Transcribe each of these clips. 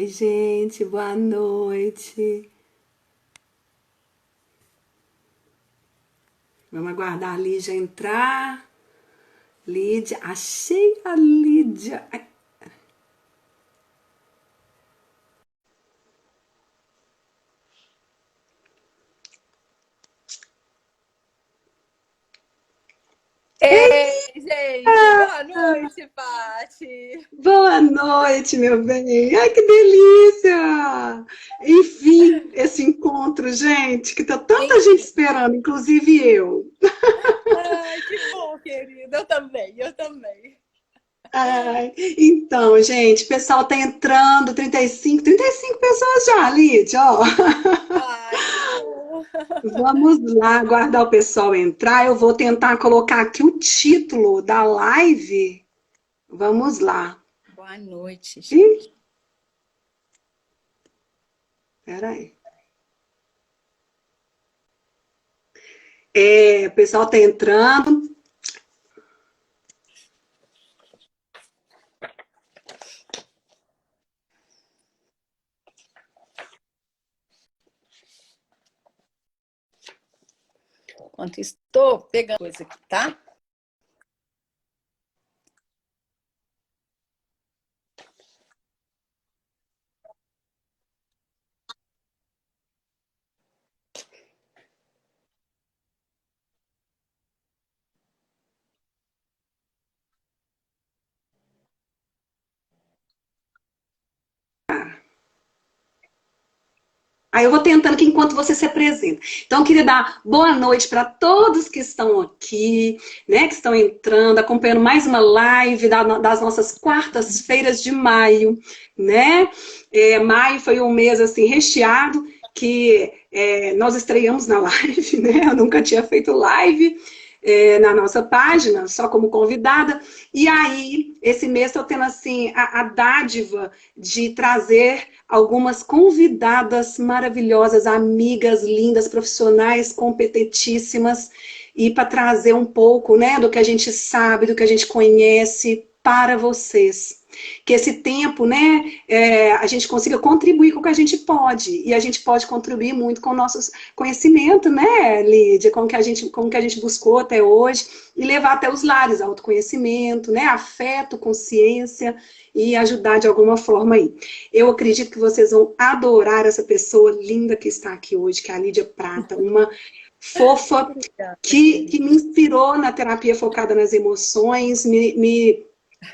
Oi, gente, boa noite. Vamos aguardar a Lídia entrar. Lídia, achei a Lídia. Ai, Ei, gente, boa noite, Pati. boa noite, meu bem. Ai, que delícia! Enfim, esse encontro, gente, que tá tanta gente Enfim. esperando, inclusive eu. Ai, que bom, querida. Eu também, eu também. Ai, então, gente, o pessoal tá entrando, 35 pessoas já, Lídia, ó. Ai, que bom. Vamos lá, aguardar o pessoal entrar. Eu vou tentar colocar aqui o título da live. Vamos lá. Boa noite, Ih, gente. peraí. O pessoal está entrando. Enquanto estou pegando coisa aqui, tá? Aí eu vou tentando aqui enquanto você se apresenta. Então, eu queria dar boa noite para todos que estão aqui, né, que estão entrando, acompanhando mais uma live das nossas quartas-feiras de maio, né? Maio foi um mês assim recheado que nós estreamos na live, né? Eu nunca tinha feito live na nossa página, só como convidada. E aí, esse mês estou tendo assim a dádiva de trazer algumas convidadas maravilhosas, amigas lindas, profissionais competentíssimas, e para trazer um pouco, né, do que a gente sabe, do que a gente conhece para vocês. Que esse tempo, né, a gente consiga contribuir com o que a gente pode. E a gente pode contribuir muito com o nosso conhecimento, né, Lídia, com o que a gente buscou até hoje, e levar até os lares autoconhecimento, né, afeto, consciência, e ajudar de alguma forma aí. Eu acredito que vocês vão adorar essa pessoa linda que está aqui hoje, que é a Lídia Prata, uma fofa Obrigada, que me querida. inspirou na terapia focada nas emoções, me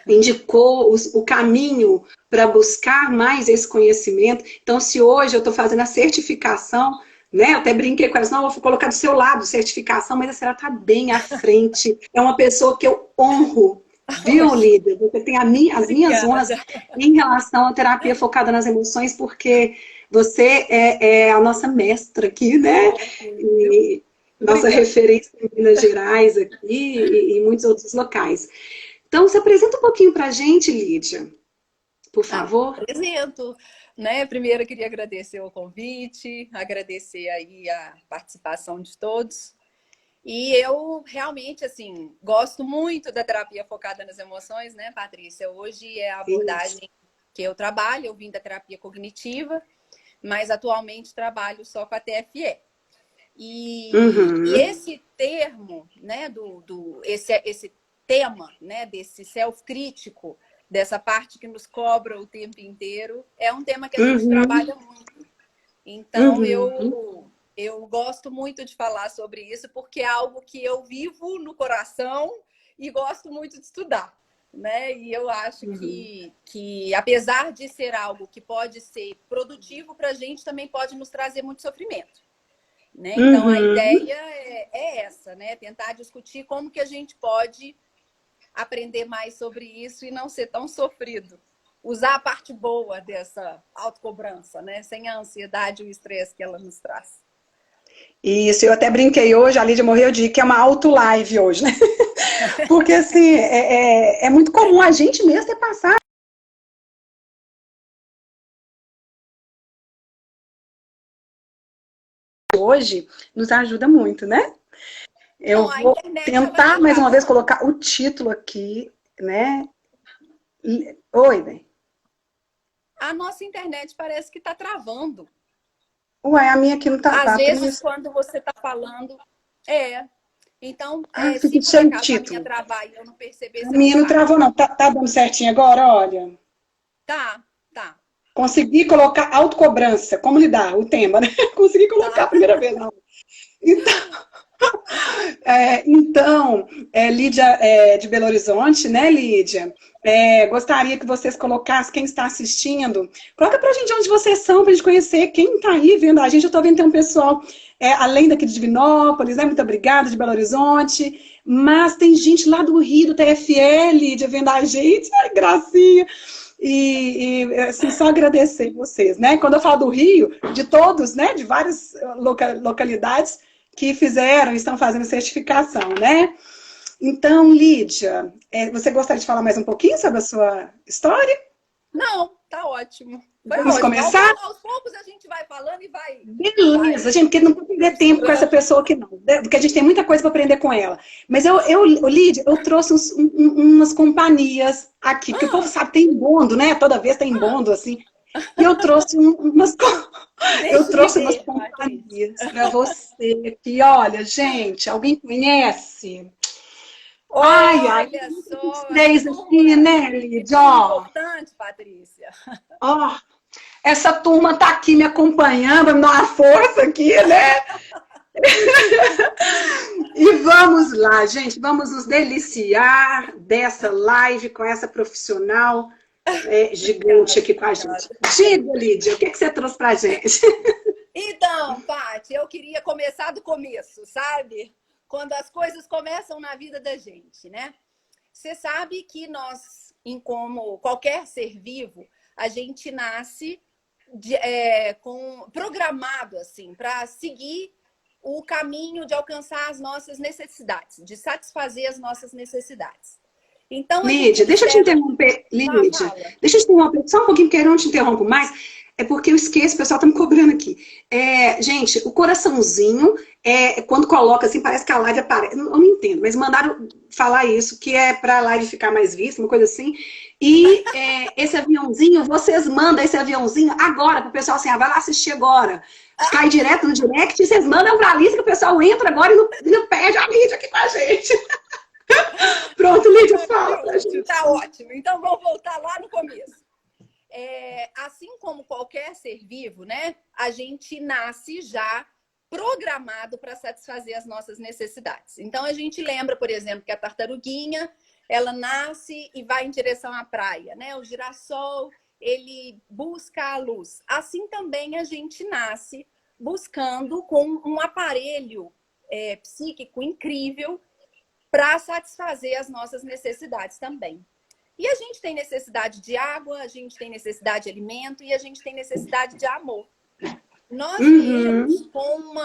indicou o caminho para buscar mais esse conhecimento. Então, se hoje eu estou fazendo a certificação, né? Eu até brinquei com elas, não, eu vou colocar do seu lado certificação, mas a senhora está bem à frente. É uma pessoa que eu honro, viu, Oxe, líder? Você tem as minhas honras obrigada. em relação à terapia focada nas emoções, porque você é a nossa mestra aqui, né? Oh, querida. E nossa Obrigada. referência em Minas Gerais aqui e muitos outros locais. Então, se apresenta um pouquinho para a gente, Lídia, por favor. Apresento, né? Primeiro eu queria agradecer o convite, agradecer aí a participação de todos. E eu realmente, assim, gosto muito da terapia focada nas emoções, né, Patrícia? Hoje é a Isso. abordagem que eu trabalho, eu vim da terapia cognitiva, mas atualmente trabalho só com a TFE. E Uhum, esse termo, né, esse tema, né, desse self-crítico, dessa parte que nos cobra o tempo inteiro, é um tema que a gente uhum, trabalha muito. Então, uhum, eu gosto muito de falar sobre isso, porque é algo que eu vivo no coração e gosto muito de estudar. Né? E eu acho uhum, que, apesar de ser algo que pode ser produtivo para a gente, também pode nos trazer muito sofrimento. Né? Então, a uhum. ideia é essa, né? Tentar discutir como que a gente pode aprender mais sobre isso e não ser tão sofrido. Usar a parte boa dessa autocobrança, né? Sem a ansiedade e o estresse que ela nos traz. Isso, eu até brinquei hoje, a Lídia morreu de que é uma auto-live hoje, né? Porque, assim, é muito comum a gente mesmo ter passado. Hoje nos ajuda muito, né? Eu Não, a vou internet ela tentar nem mais tá uma vez boa. colocar o título aqui, né? Oi, bem. A nossa internet parece que está travando. Ué, a minha aqui não tá, Às vezes, Patrícia. quando você está falando, é. Então, Ah, se fica por cheio de acaso a minha título. travar e eu não perceber, A você me minha não fala. travou, não. Tá dando certinho agora, olha. Tá, tá, Consegui colocar autocobrança. Como lidar? O tema, né? Consegui colocar tá. a primeira vez, não. Então, Lídia de Belo Horizonte, né, Lídia? Gostaria que vocês colocassem quem está assistindo. Coloca pra gente onde vocês são, pra gente conhecer quem está aí vendo a gente. Eu tô vendo que tem um pessoal além daqui de Divinópolis, né? Muito obrigada, de Belo Horizonte. Mas tem gente lá do Rio, do TFL, Lídia, vendo a gente. Ai, gracinha. Assim, só agradecer vocês, né? Quando eu falo do Rio, de todos, né? De várias localidades que fizeram e estão fazendo certificação, né? Então, Lídia, você gostaria de falar mais um pouquinho sobre a sua história? Não, tá ótimo. Foi Vamos ótimo. começar? Aos poucos a gente vai falando e Beleza, vai gente, porque não pode perder tempo com essa misturando. pessoa aqui, não, né? Porque a gente tem muita coisa para aprender com ela. Mas Lídia, eu trouxe umas companhias aqui, porque o povo Ah, sabe, tem bondo, né? Toda vez tem ah, bondo, assim. E eu trouxe eu deixe-me trouxe umas ver, Patrícia. companhias para você aqui. Olha, gente, alguém conhece? Ai, ai, Olha só, a três aqui, turma, né, que Lídia? turma importante, Patrícia. Ó, essa turma tá aqui me acompanhando, me dá uma força aqui, né? E vamos lá, gente, vamos nos deliciar dessa live com essa profissional gigante Obrigada, aqui com a gente. obrigada. Diga, Lídia, o que você trouxe pra gente? Então, Paty, eu queria começar do começo, sabe? Quando as coisas começam na vida da gente, né? Você sabe que nós, como qualquer ser vivo, a gente nasce programado assim para seguir o caminho de alcançar as nossas necessidades, de satisfazer as nossas necessidades. Então a gente Lídia, deixa eu te recebe. interromper, Lídia, Fala. deixa eu te interromper só um pouquinho, porque eu não te interrompo mais, é porque eu esqueço, o pessoal tá me cobrando aqui. Gente, o coraçãozinho, quando coloca assim, parece que a live aparece, eu não entendo, mas mandaram falar isso, que é pra live ficar mais vista, uma coisa assim, e esse aviãozinho, vocês mandam esse aviãozinho agora pro pessoal assim, vai lá assistir agora. Cai direto no direct, e vocês mandam pra lista que o pessoal entra agora e não perde a Lídia aqui com a gente. Pronto, Lídia, fala pra gente. Tá ótimo. Então vamos voltar lá no começo. Assim como qualquer ser vivo, né? A gente nasce já programado para satisfazer as nossas necessidades. Então a gente lembra, por exemplo, que a tartaruguinha, ela nasce e vai em direção à praia, né? O girassol, ele busca a luz. Assim também a gente nasce buscando com um aparelho psíquico incrível para satisfazer as nossas necessidades também. E a gente tem necessidade de água, a gente tem necessidade de alimento e a gente tem necessidade de amor. Nós viemos Uhum. com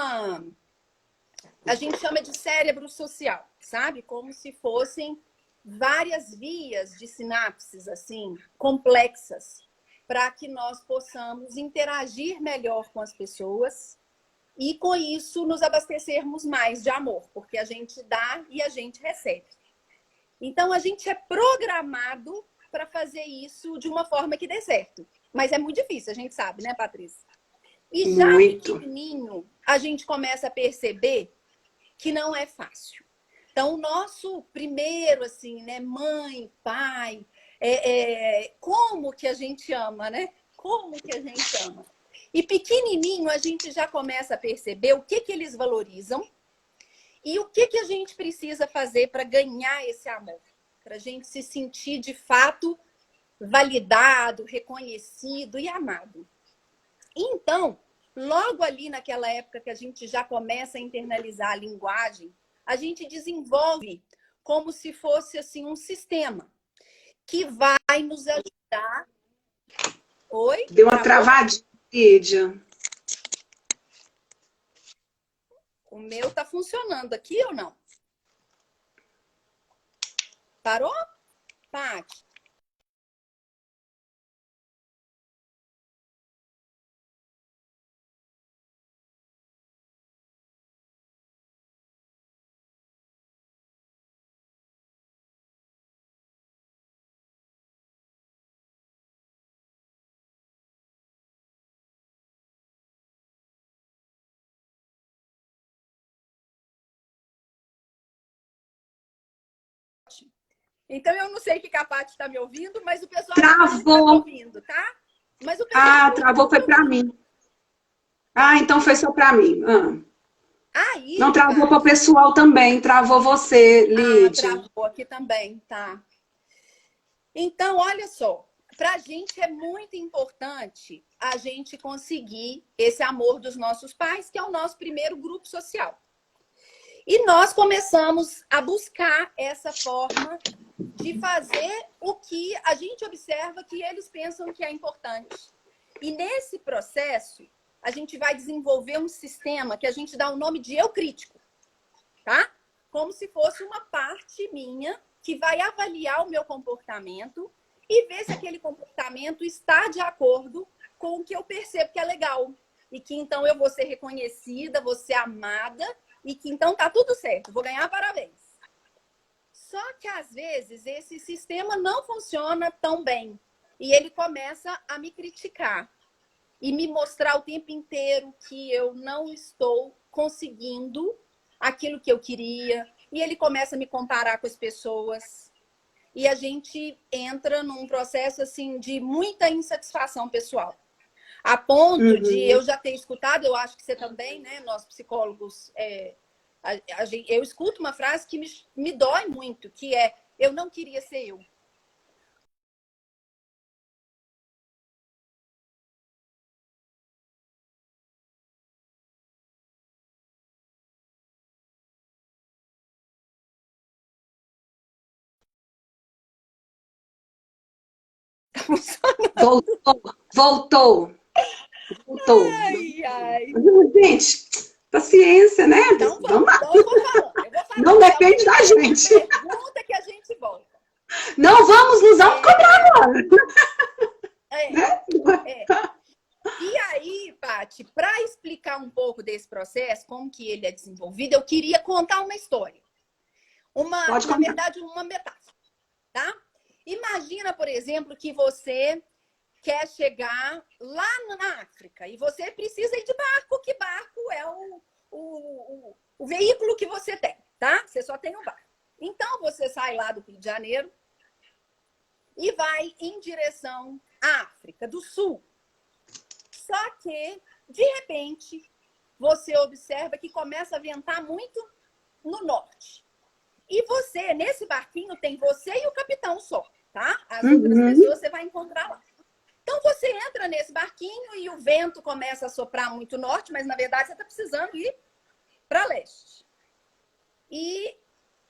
a gente chama de cérebro social, sabe? Como se fossem várias vias de sinapses, assim, complexas, para que nós possamos interagir melhor com as pessoas e, com isso, nos abastecermos mais de amor, porque a gente dá e a gente recebe. Então, a gente é programado para fazer isso de uma forma que dê certo. Mas é muito difícil, a gente sabe, né, Patrícia? E já Muito. pequenininho, a gente começa a perceber que não é fácil. Então, o nosso primeiro, assim, né, mãe, pai, como que a gente ama, né? Como que a gente ama? E pequenininho, a gente já começa a perceber o que eles valorizam e o que a gente precisa fazer para ganhar esse amor, para a gente se sentir de fato validado, reconhecido e amado. Então, logo ali naquela época que a gente já começa a internalizar a linguagem, a gente desenvolve como se fosse assim um sistema que vai nos ajudar. Oi? Deu uma Travou? travadinha, Lídia. O meu tá funcionando aqui ou não? Parou? Paty? Então, eu não sei que a Paty está me ouvindo, mas o pessoal está me Travou. ouvindo, tá? Mas o pessoal Travou, foi para mim. Então foi só para mim. Não Aí, travou para o Paty. pessoal também, travou você, Lídia. Travou aqui também, tá. Então, olha só, para a gente é muito importante a gente conseguir esse amor dos nossos pais, que é o nosso primeiro grupo social. E nós começamos a buscar essa forma de fazer o que a gente observa que eles pensam que é importante. E nesse processo, a gente vai desenvolver um sistema que a gente dá o nome de eu crítico, tá? Como se fosse uma parte minha que vai avaliar o meu comportamento e ver se aquele comportamento está de acordo com o que eu percebo que é legal. E que então eu vou ser reconhecida, vou ser amada e que então tá tudo certo, vou ganhar parabéns. Só que às vezes esse sistema não funciona tão bem e ele começa a me criticar e me mostrar o tempo inteiro que eu não estou conseguindo aquilo que eu queria, e ele começa a me comparar com as pessoas. E a gente entra num processo assim de muita insatisfação pessoal. A ponto de eu já ter escutado, eu acho que você também, né? Nós psicólogos, eu escuto uma frase que me dói muito, que é: eu não queria ser eu. Voltou. Ai, ai. Gente, paciência, né? Então vamos, então eu vou falando. Não depende da gente. Pergunta que a gente volta. Não vamos nos autocobrar agora. E aí, Paty, para explicar um pouco desse processo, como que ele é desenvolvido, eu queria contar uma história. Na verdade, uma metáfora, tá? Imagina, por exemplo, que você quer chegar lá na África e você precisa ir de barco, que barco é o veículo que você tem, tá? Você só tem um barco. Então, você sai lá do Rio de Janeiro e vai em direção à África do Sul. Só que, de repente, você observa que começa a ventar muito no norte. E você, nesse barquinho, tem você e o capitão só, tá? As outras pessoas você vai encontrar lá. Então, você entra nesse barquinho e o vento começa a soprar muito norte, mas, na verdade, você está precisando ir para leste. E,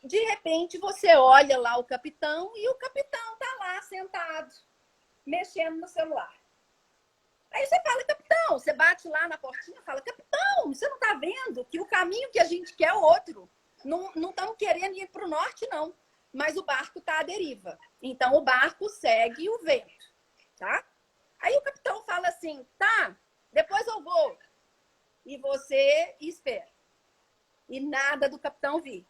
de repente, você olha lá o capitão e o capitão está lá sentado, mexendo no celular. Aí você fala: capitão, você bate lá na portinha e fala: capitão, você não está vendo que o caminho que a gente quer é outro? Não estamos querendo ir para o norte, não. Mas o barco está à deriva. Então, o barco segue o vento, tá? Aí o capitão fala assim: tá, depois eu vou. E você espera. E nada do capitão vir.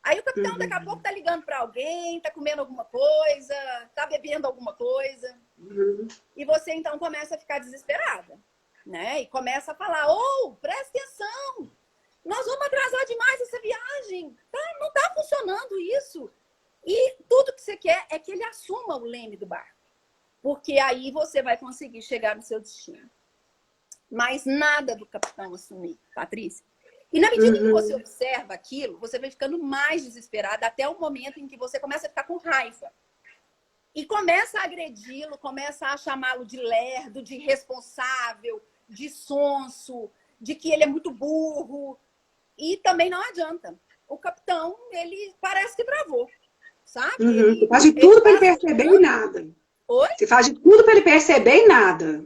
Aí o capitão daqui a pouco tá ligando para alguém, tá comendo alguma coisa, tá bebendo alguma coisa. E você então começa a ficar desesperada, né? E começa a falar: presta atenção, nós vamos atrasar demais essa viagem. Não tá funcionando isso. E tudo que você quer é que ele assuma o leme do barco. Porque aí você vai conseguir chegar no seu destino. Mas nada do capitão assumir, Patrícia. E na medida que você observa aquilo, você vai ficando mais desesperada até o momento em que você começa a ficar com raiva. E começa a agredi-lo, começa a chamá-lo de lerdo, de irresponsável, de sonso, de que ele é muito burro. E também não adianta. O capitão, ele parece que travou, sabe? Você faz de tudo para ele perceber e nada. Oi? Você faz de tudo para ele perceber e nada.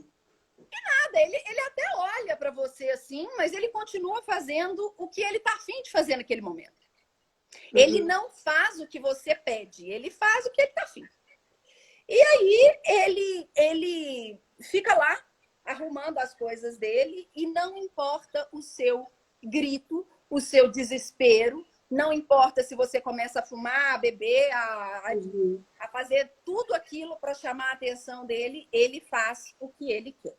Ele até olha para você assim, mas ele continua fazendo o que ele tá afim de fazer naquele momento. Ele não faz o que você pede, ele faz o que ele tá afim. E aí ele fica lá arrumando as coisas dele e não importa o seu grito, o seu desespero, não importa se você começa a fumar, a beber, a fazer tudo aquilo para chamar a atenção dele, ele faz o que ele quer.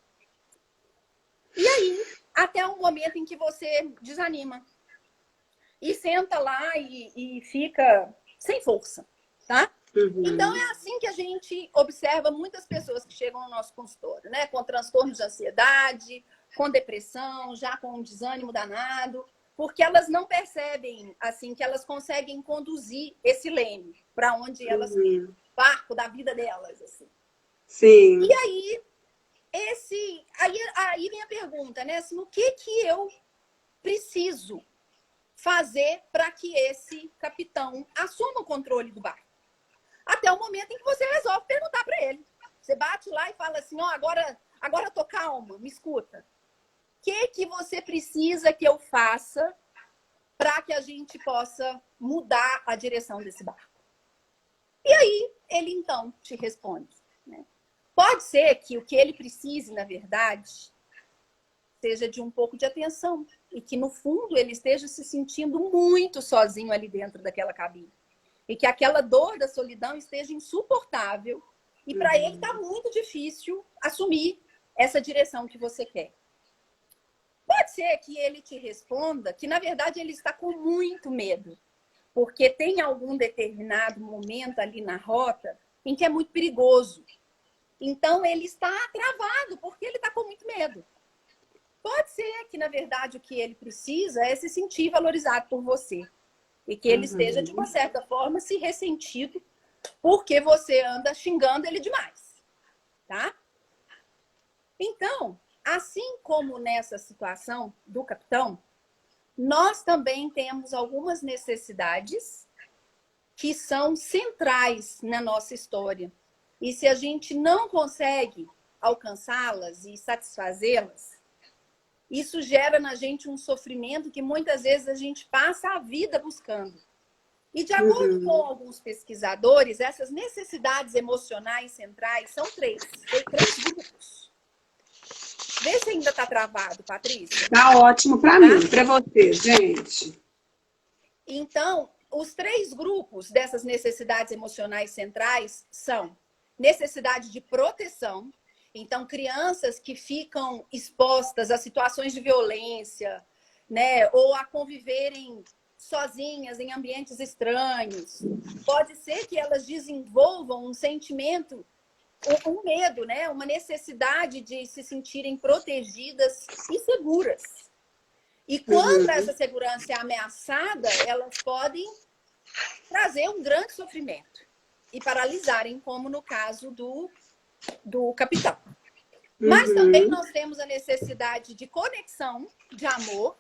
E aí, até o momento em que você desanima. E senta lá e fica sem força, tá? Então, Uhum. é assim que a gente observa muitas pessoas que chegam no nosso consultório, né? Com transtornos de ansiedade, com depressão, já com um desânimo danado, porque elas não percebem, assim, que elas conseguem conduzir esse leme para onde elas querem, Uhum. o barco da vida delas, assim. E Sim. aí, aí vem a pergunta, né? Assim, o que que eu preciso fazer para que esse capitão assuma o controle do barco? Até o momento em que você resolve perguntar para ele. Você bate lá e fala assim, ó, agora eu tô calma, me escuta. O que você precisa que eu faça para que a gente possa mudar a direção desse barco? E aí ele então te responde, né? Pode ser que o que ele precise, na verdade, seja de um pouco de atenção e que no fundo ele esteja se sentindo muito sozinho ali dentro daquela cabine. E que aquela dor da solidão esteja insuportável e para ele está Uhum. muito difícil assumir essa direção que você quer. Pode ser que ele te responda que, na verdade, ele está com muito medo, porque tem algum determinado momento ali na rota em que é muito perigoso. Então, ele está travado porque ele está com muito medo. Pode ser que, na verdade, o que ele precisa é se sentir valorizado por você. E que ele esteja, de uma Uhum. certa forma, se ressentido porque você anda xingando ele demais, tá? Então, assim como nessa situação do capitão, nós também temos algumas necessidades que são centrais na nossa história. E se a gente não consegue alcançá-las e satisfazê-las, isso gera na gente um sofrimento que muitas vezes a gente passa a vida buscando. E de acordo com Uhum. alguns pesquisadores, essas necessidades emocionais centrais são três grupos. Vê se ainda está travado, Patrícia. Tá ótimo para Tá? mim, para você, gente. Então, os três grupos dessas necessidades emocionais centrais são necessidade de proteção. Então, crianças que ficam expostas a situações de violência, né, ou a conviverem sozinhas em ambientes estranhos. Pode ser que elas desenvolvam um sentimento, um medo, né, uma necessidade de se sentirem protegidas e seguras. E quando Uhum. essa segurança é ameaçada, elas podem trazer um grande sofrimento e paralisarem, como no caso do capitão. Mas também Uhum. nós temos a necessidade de conexão, de amor.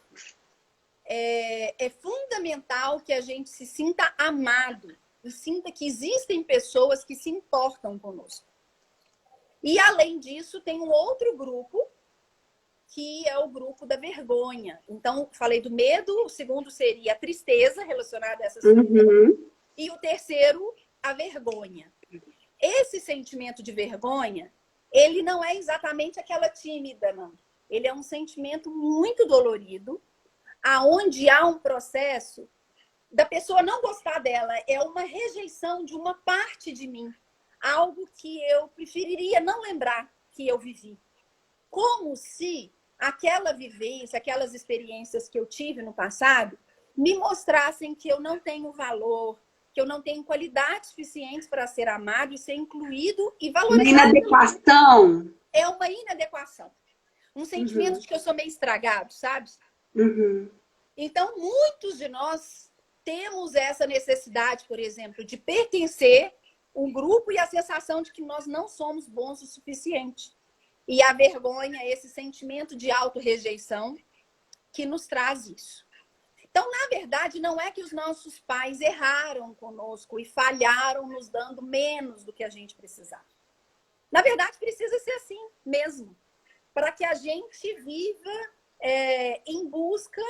É fundamental que a gente se sinta amado e sinta que existem pessoas que se importam conosco. E, além disso, tem um outro grupo, que é o grupo da vergonha. Então, falei do medo, o segundo seria a tristeza relacionada a essa solidão, Uhum. e o terceiro, a vergonha. Esse sentimento de vergonha, ele não é exatamente aquela tímida, não. Ele é um sentimento muito dolorido, aonde há um processo da pessoa não gostar dela, é uma rejeição de uma parte de mim, algo que eu preferiria não lembrar que eu vivi. Como se aquela vivência, aquelas experiências que eu tive no passado, me mostrassem que eu não tenho valor, que eu não tenho qualidades suficientes para ser amado e ser incluído e Uma valorizado pelo mundo. inadequação. É uma inadequação. Um sentimento Uhum. de que eu sou meio estragado, sabe? Uhum. Então, muitos de nós temos essa necessidade, por exemplo, de pertencer a um grupo e a sensação de que nós não somos bons o suficiente. E a vergonha, esse sentimento de autorrejeição que nos traz isso. Então, na verdade, não é que os nossos pais erraram conosco e falharam nos dando menos do que a gente precisava. Na verdade, precisa ser assim mesmo, para que a gente viva em busca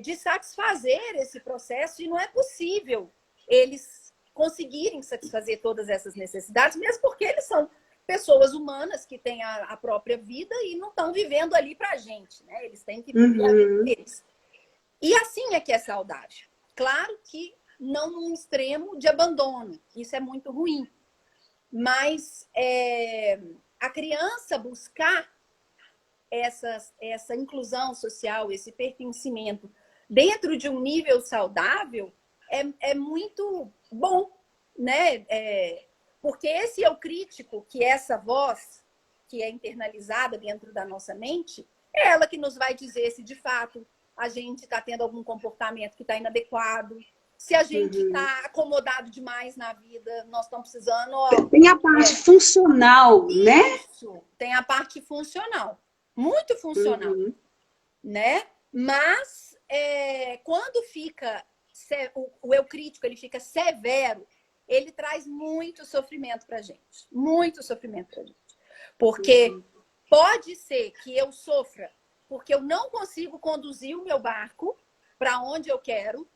de satisfazer esse processo, e não é possível eles conseguirem satisfazer todas essas necessidades, mesmo porque eles são pessoas humanas que têm a própria vida e não estão vivendo ali para a gente, né? Eles têm que viver a vida Uhum. deles. E assim é que é saudável. Claro que não num extremo de abandono, isso é muito ruim, mas a criança buscar essa inclusão social, esse pertencimento dentro de um nível saudável é muito bom. né? Porque esse eu crítico, que é essa voz que é internalizada dentro da nossa mente, é ela que nos vai dizer se de fato a gente está tendo algum comportamento que está inadequado, se a gente está acomodado demais na vida, nós estamos precisando... Ó, tem a parte funcional, né? Isso, tem a parte funcional, muito funcional, né? Mas quando fica o eu crítico, ele fica severo, ele traz muito sofrimento para a gente, muito sofrimento para a gente. Porque pode ser que eu sofra porque eu não consigo conduzir o meu barco para onde eu quero,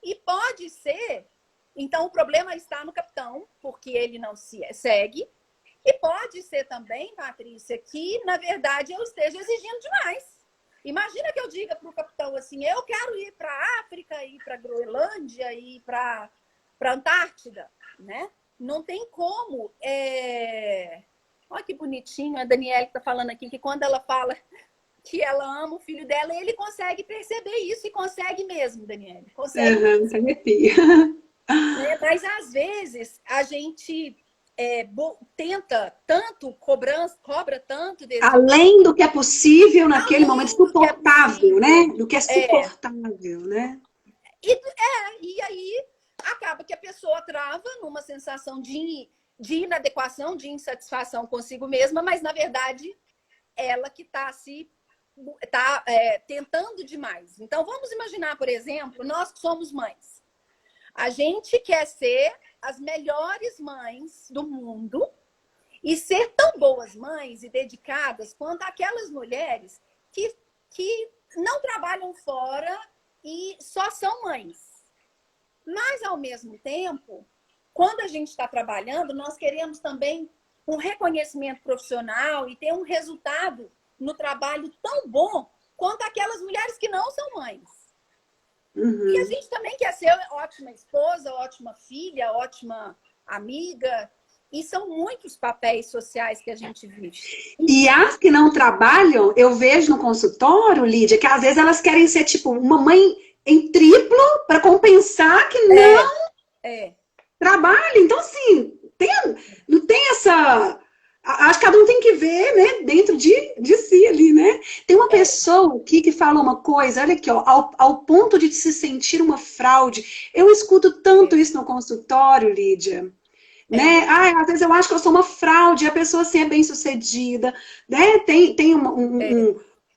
e pode ser, então o problema está no capitão, porque ele não se segue, e pode ser também, Patrícia, que na verdade eu esteja exigindo demais. Imagina que eu diga para o capitão assim, eu quero ir para a África, ir para a Groenlândia, ir para a Antártida, né? Não tem como. Olha que bonitinho, a Daniela está falando aqui, que quando ela fala que ela ama o filho dela, ele consegue perceber isso, e consegue mesmo, Daniela. Consegue mesmo. Mas às vezes a gente tenta tanto, cobra tanto desse... Além do que é possível naquele momento, suportável, né? Do que é suportável, né? E aí acaba que a pessoa trava numa sensação de inadequação, de insatisfação consigo mesma, mas na verdade ela que está tentando demais. Então vamos imaginar, por exemplo, nós que somos mães. A gente quer ser as melhores mães do mundo e ser tão boas mães e dedicadas quanto aquelas mulheres que não trabalham fora e só são mães. Mas, ao mesmo tempo, quando a gente está trabalhando, nós queremos também um reconhecimento profissional e ter um resultado no trabalho tão bom quanto aquelas mulheres que não são mães. E a gente também quer ser ótima esposa, ótima filha, ótima amiga. E são muitos papéis sociais que a gente vive. E as que não trabalham, eu vejo no consultório, Lídia, que às vezes elas querem ser tipo uma mãe em triplo para compensar que não trabalha. Então, assim, não tem essa... Acho que cada um tem que ver, né, dentro de si ali, né? Tem uma pessoa aqui que fala uma coisa, olha aqui, ó, ao ponto de se sentir uma fraude. Eu escuto tanto isso no consultório, Lídia. Né? Às vezes eu acho que eu sou uma fraude, a pessoa assim é bem sucedida, né? Tem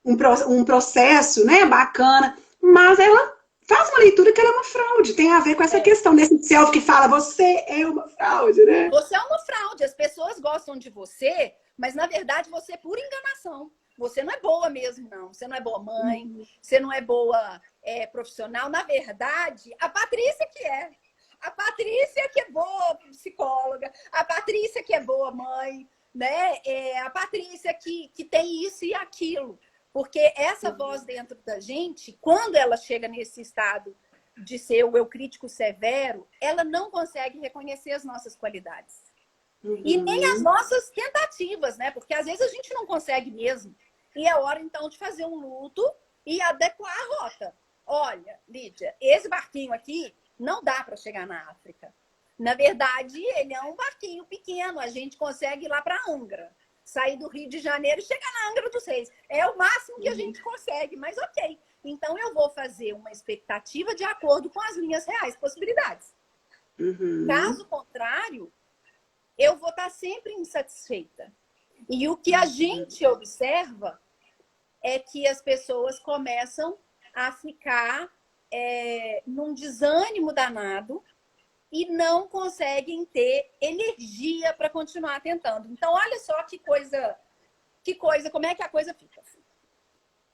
um processo, né, bacana, mas ela faz uma leitura que ela é uma fraude, tem a ver com essa questão desse self que fala, você é uma fraude, né? Você é uma fraude, as pessoas gostam de você, mas na verdade você é pura enganação. Você não é boa mesmo, não. Você não é boa mãe, você não é boa profissional. Na verdade, a Patrícia que é. A Patrícia que é boa psicóloga, a Patrícia que é boa mãe, né? A Patrícia que tem isso e aquilo. Porque essa voz dentro da gente, quando ela chega nesse estado de ser o eu crítico severo, ela não consegue reconhecer as nossas qualidades. E nem as nossas tentativas, né? Porque às vezes a gente não consegue mesmo. E é hora, então, de fazer um luto e adequar a rota. Olha, Lídia, esse barquinho aqui não dá para chegar na África. Na verdade, ele é um barquinho pequeno. A gente consegue ir lá para Angra. Sair do Rio de Janeiro e chegar na Angra dos Reis. É o máximo que a gente consegue, mas ok. Então, eu vou fazer uma expectativa de acordo com as minhas reais possibilidades. Caso contrário, eu vou estar sempre insatisfeita. E o que a gente observa é que as pessoas começam a ficar num desânimo danado e não conseguem ter energia para continuar tentando. Então, olha só que coisa, como é que a coisa fica.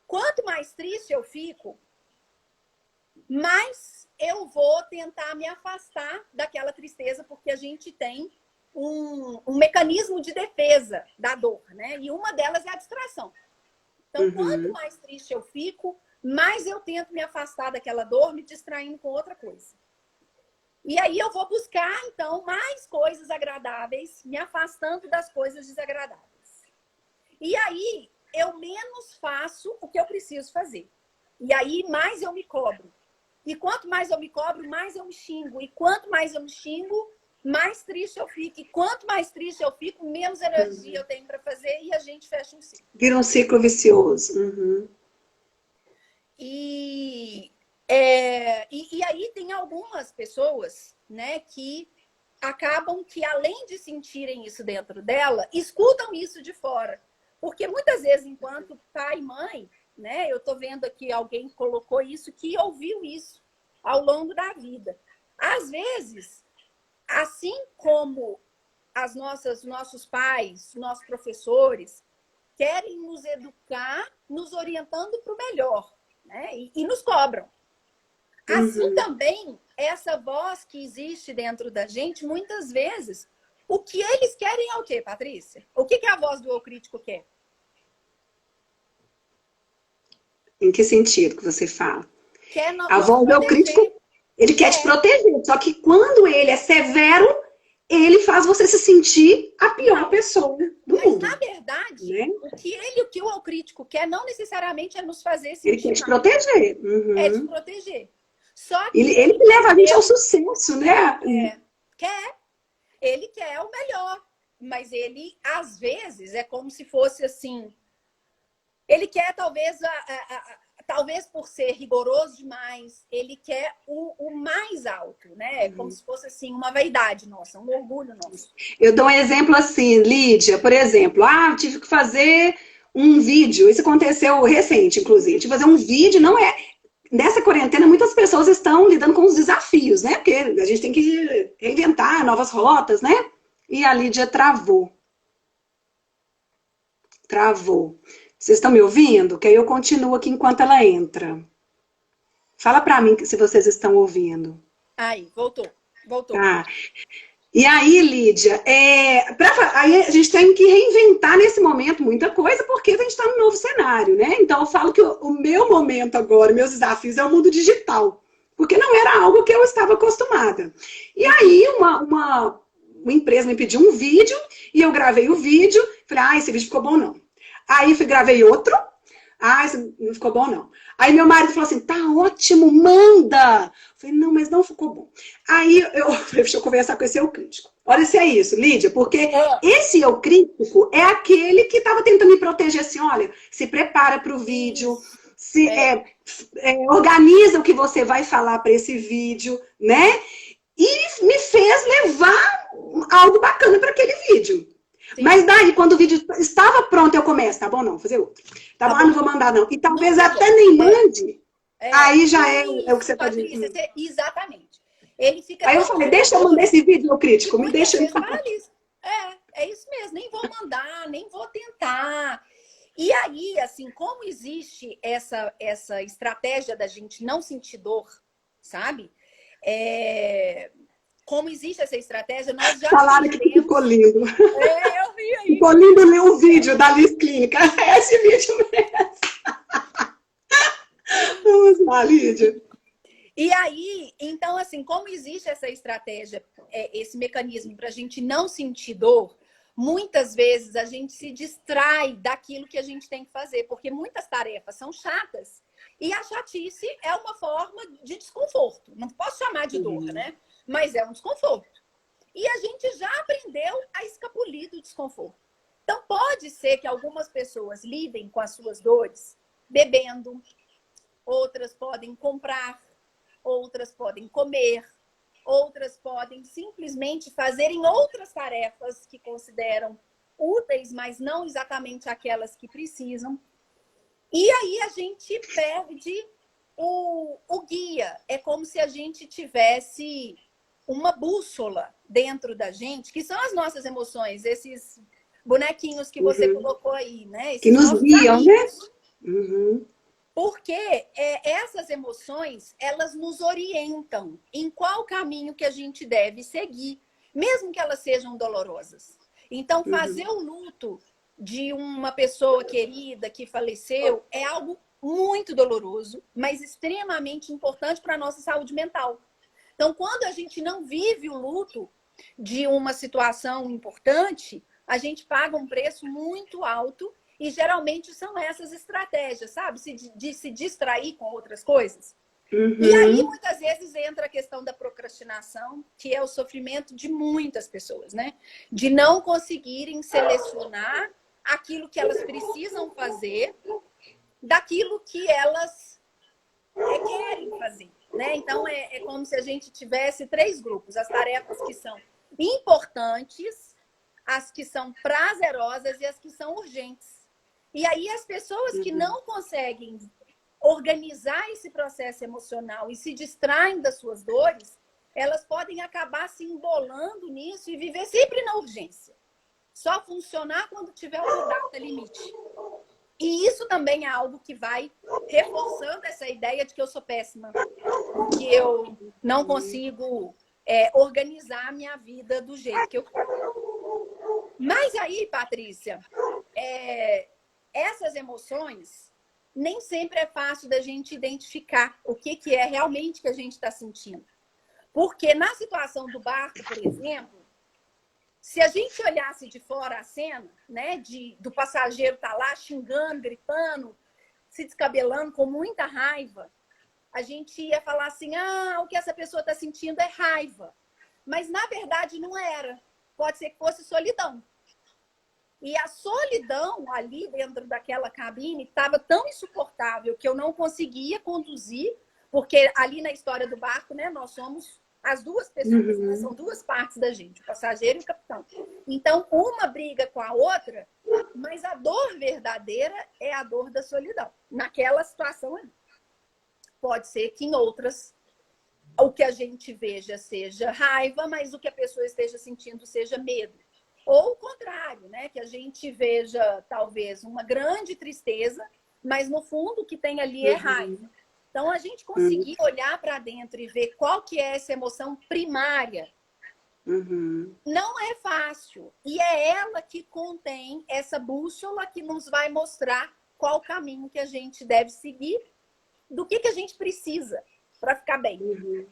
Quanto mais triste eu fico, mais eu vou tentar me afastar daquela tristeza, porque a gente tem um mecanismo de defesa da dor, né? E uma delas é a distração. Então, quanto mais triste eu fico, mais eu tento me afastar daquela dor, me distraindo com outra coisa. E aí eu vou buscar, então, mais coisas agradáveis, me afastando das coisas desagradáveis. E aí eu menos faço o que eu preciso fazer. E aí mais eu me cobro. E quanto mais eu me cobro, mais eu me xingo. E quanto mais eu me xingo, mais triste eu fico. E quanto mais triste eu fico, menos energia eu tenho para fazer e a gente fecha um ciclo. Vira um ciclo vicioso. Uhum. E aí tem algumas pessoas, né, que acabam que, além de sentirem isso dentro dela, escutam isso de fora. Porque muitas vezes, enquanto pai e mãe, né, eu estou vendo aqui alguém colocou isso, que ouviu isso ao longo da vida. Às vezes, assim como nossos pais, nossos professores, querem nos educar, nos orientando para o melhor, né? E nos cobram. Assim também, essa voz que existe dentro da gente, muitas vezes, o que eles querem é o quê, Patrícia? O que a voz do eu crítico quer? Em que sentido que você fala? Quer A voz do eu crítico, ele quer te proteger. Só que quando ele é severo, ele faz você se sentir a pior pessoa do mundo. Mas, na verdade, né? o que o eu crítico quer não necessariamente é nos fazer sentir. Ele quer te proteger. É te proteger. Só que ele leva a gente ao sucesso, né? Ele quer o melhor. Mas ele, às vezes, é como se fosse assim. Ele quer, talvez por ser rigoroso demais, ele quer o mais alto, né? Como se fosse assim, uma vaidade nossa, um orgulho nosso. Eu dou um exemplo assim, Lídia, por exemplo, tive que fazer um vídeo, isso aconteceu recente, inclusive, tive que fazer um vídeo, não é... Nessa quarentena, muitas pessoas estão lidando com os desafios, né? Porque a gente tem que reinventar novas rotas, né? E a Lídia travou. Travou. Vocês estão me ouvindo? Que aí eu continuo aqui enquanto ela entra. Fala para mim se vocês estão ouvindo. Aí, voltou. E aí, Lídia, aí a gente tem que reinventar nesse momento muita coisa, porque a gente está num novo cenário, né? Então eu falo que o meu momento agora, meus desafios é o mundo digital, porque não era algo que eu estava acostumada. E aí uma empresa me pediu um vídeo, e eu gravei o vídeo, falei, esse vídeo ficou bom não. Aí gravei outro, esse não ficou bom não. Aí meu marido falou assim, tá ótimo, manda! Eu falei, não, mas não ficou bom. Aí eu falei, deixa eu conversar com esse eu crítico. Olha se é isso, Lídia, porque esse eu crítico é aquele que estava tentando me proteger assim, olha, se prepara para o vídeo, organiza o que você vai falar para esse vídeo, né? E me fez levar algo bacana para aquele vídeo. Sim. Mas daí, quando o vídeo estava pronto, eu começo, tá bom, não, vou fazer outro. Tá bom, não vou mandar, não. E talvez não, até nem mande, aí já é o que você está dizendo. Exatamente. Ele fica aí eu falei, deixa eu mandar esse vídeo, meu crítico, me deixa... É isso mesmo, nem vou mandar, nem vou tentar. E aí, assim, como existe essa estratégia da gente não sentir dor, sabe? Como existe essa estratégia, nós já falaram que ficou lindo. Eu vi aí. Ficou lindo ler o vídeo da Liz Clínica. É esse vídeo mesmo. Vamos lá, Lídia. E aí, então, assim, como existe essa estratégia, esse mecanismo para a gente não sentir dor, muitas vezes a gente se distrai daquilo que a gente tem que fazer, porque muitas tarefas são chatas e a chatice é uma forma de desconforto. Não posso chamar de dor, né? Mas é um desconforto. E a gente já aprendeu a escapulir do desconforto. Então, pode ser que algumas pessoas lidem com as suas dores bebendo, outras podem comprar, outras podem comer, outras podem simplesmente fazerem outras tarefas que consideram úteis, mas não exatamente aquelas que precisam. E aí a gente perde o guia. É como se a gente tivesse uma bússola dentro da gente, que são as nossas emoções, esses bonequinhos que você colocou aí, né? Esses que nos guiam, amigos. Né? Porque essas emoções, elas nos orientam em qual caminho que a gente deve seguir, mesmo que elas sejam dolorosas. Então, fazer o luto de uma pessoa querida que faleceu é algo muito doloroso, mas extremamente importante para a nossa saúde mental. Então, quando a gente não vive o luto de uma situação importante, a gente paga um preço muito alto e geralmente são essas estratégias, sabe? De se distrair com outras coisas. E aí, Uhum. muitas vezes, entra a questão da procrastinação, que é o sofrimento de muitas pessoas, né? De não conseguirem selecionar aquilo que elas precisam fazer daquilo que elas querem fazer, né? Então, é como se a gente tivesse três grupos. As tarefas que são importantes, as que são prazerosas e as que são urgentes. E aí, as pessoas que Uhum. não conseguem organizar esse processo emocional e se distraem das suas dores, elas podem acabar se embolando nisso e viver sempre na urgência. Só funcionar quando tiver uma data limite. E isso também é algo que vai reforçando essa ideia de que eu sou péssima, que eu não consigo organizar a minha vida do jeito que eu quero. Mas aí, Patrícia, essas emoções nem sempre é fácil da gente identificar o que é realmente que a gente está sentindo. Porque na situação do barco, por exemplo, se a gente olhasse de fora a cena, né, do passageiro estar lá xingando, gritando, se descabelando com muita raiva, a gente ia falar assim, o que essa pessoa está sentindo é raiva. Mas, na verdade, não era. Pode ser que fosse solidão. E a solidão ali dentro daquela cabine estava tão insuportável que eu não conseguia conduzir, porque ali na história do barco, né, nós somos as duas pessoas, né? Uhum. São duas partes da gente, o passageiro e o capitão. Então, uma briga com a outra, mas a dor verdadeira é a dor da solidão. Naquela situação ali. Pode ser que em outras o que a gente veja seja raiva, mas o que a pessoa esteja sentindo seja medo. Ou o contrário, né? Que a gente veja talvez uma grande tristeza, mas no fundo o que tem ali é raiva. Então, a gente conseguir olhar para dentro e ver qual que é essa emoção primária, não é fácil. E é ela que contém essa bússola que nos vai mostrar qual caminho que a gente deve seguir, do que a gente precisa para ficar bem. De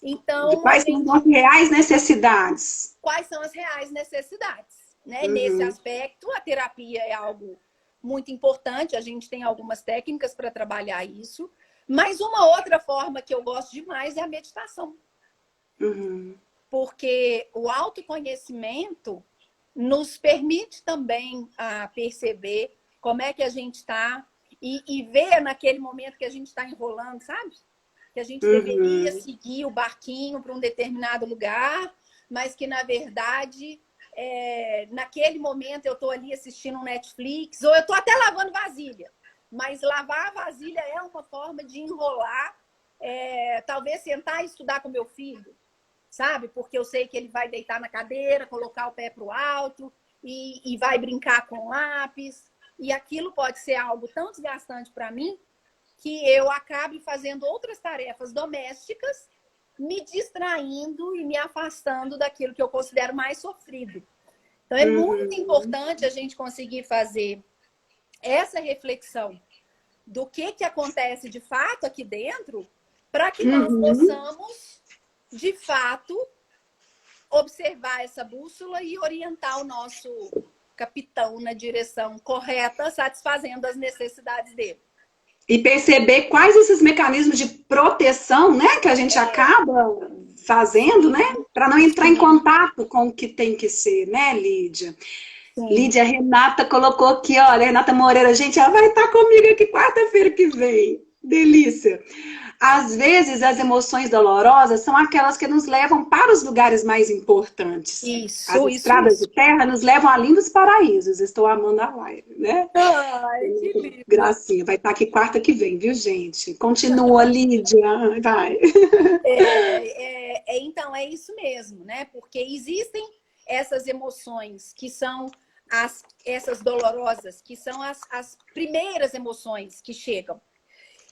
Então, quais são as reais necessidades? quais são as reais necessidades, né? Nesse aspecto, a terapia é algo muito importante, a gente tem algumas técnicas para trabalhar isso, mas uma outra forma que eu gosto demais é a meditação. Porque o autoconhecimento nos permite também perceber como é que a gente está e ver naquele momento que a gente está enrolando, sabe? Que a gente deveria seguir o barquinho para um determinado lugar, mas que, na verdade, naquele momento eu estou ali assistindo um Netflix, ou eu estou até lavando vasilha. Mas lavar a vasilha é uma forma de enrolar, talvez sentar e estudar com meu filho, sabe? Porque eu sei que ele vai deitar na cadeira, colocar o pé para o alto e vai brincar com lápis. E aquilo pode ser algo tão desgastante para mim que eu acabe fazendo outras tarefas domésticas, me distraindo e me afastando daquilo que eu considero mais sofrido. Então, é muito importante a gente conseguir fazer essa reflexão do que acontece de fato aqui dentro, para que nós possamos, de fato, observar essa bússola e orientar o nosso capitão na direção correta, satisfazendo as necessidades dele. E perceber quais esses mecanismos de proteção, né, que a gente acaba fazendo, né, para não entrar em contato com o que tem que ser, né, Lídia? Sim. Lídia, a Renata colocou aqui, olha, Renata Moreira, gente, ela vai estar comigo aqui quarta-feira que vem. Delícia. Às vezes, as emoções dolorosas são aquelas que nos levam para os lugares mais importantes. As Isso estradas de mesmo. terra nos levam a lindos paraísos. Estou amando a live, né? Ai, que lindo. Gracinha, vai estar aqui quarta que vem, viu, gente? Continua, Lídia. Vai. Então, é isso mesmo, né? Porque existem essas emoções que são essas dolorosas, que são as primeiras emoções que chegam.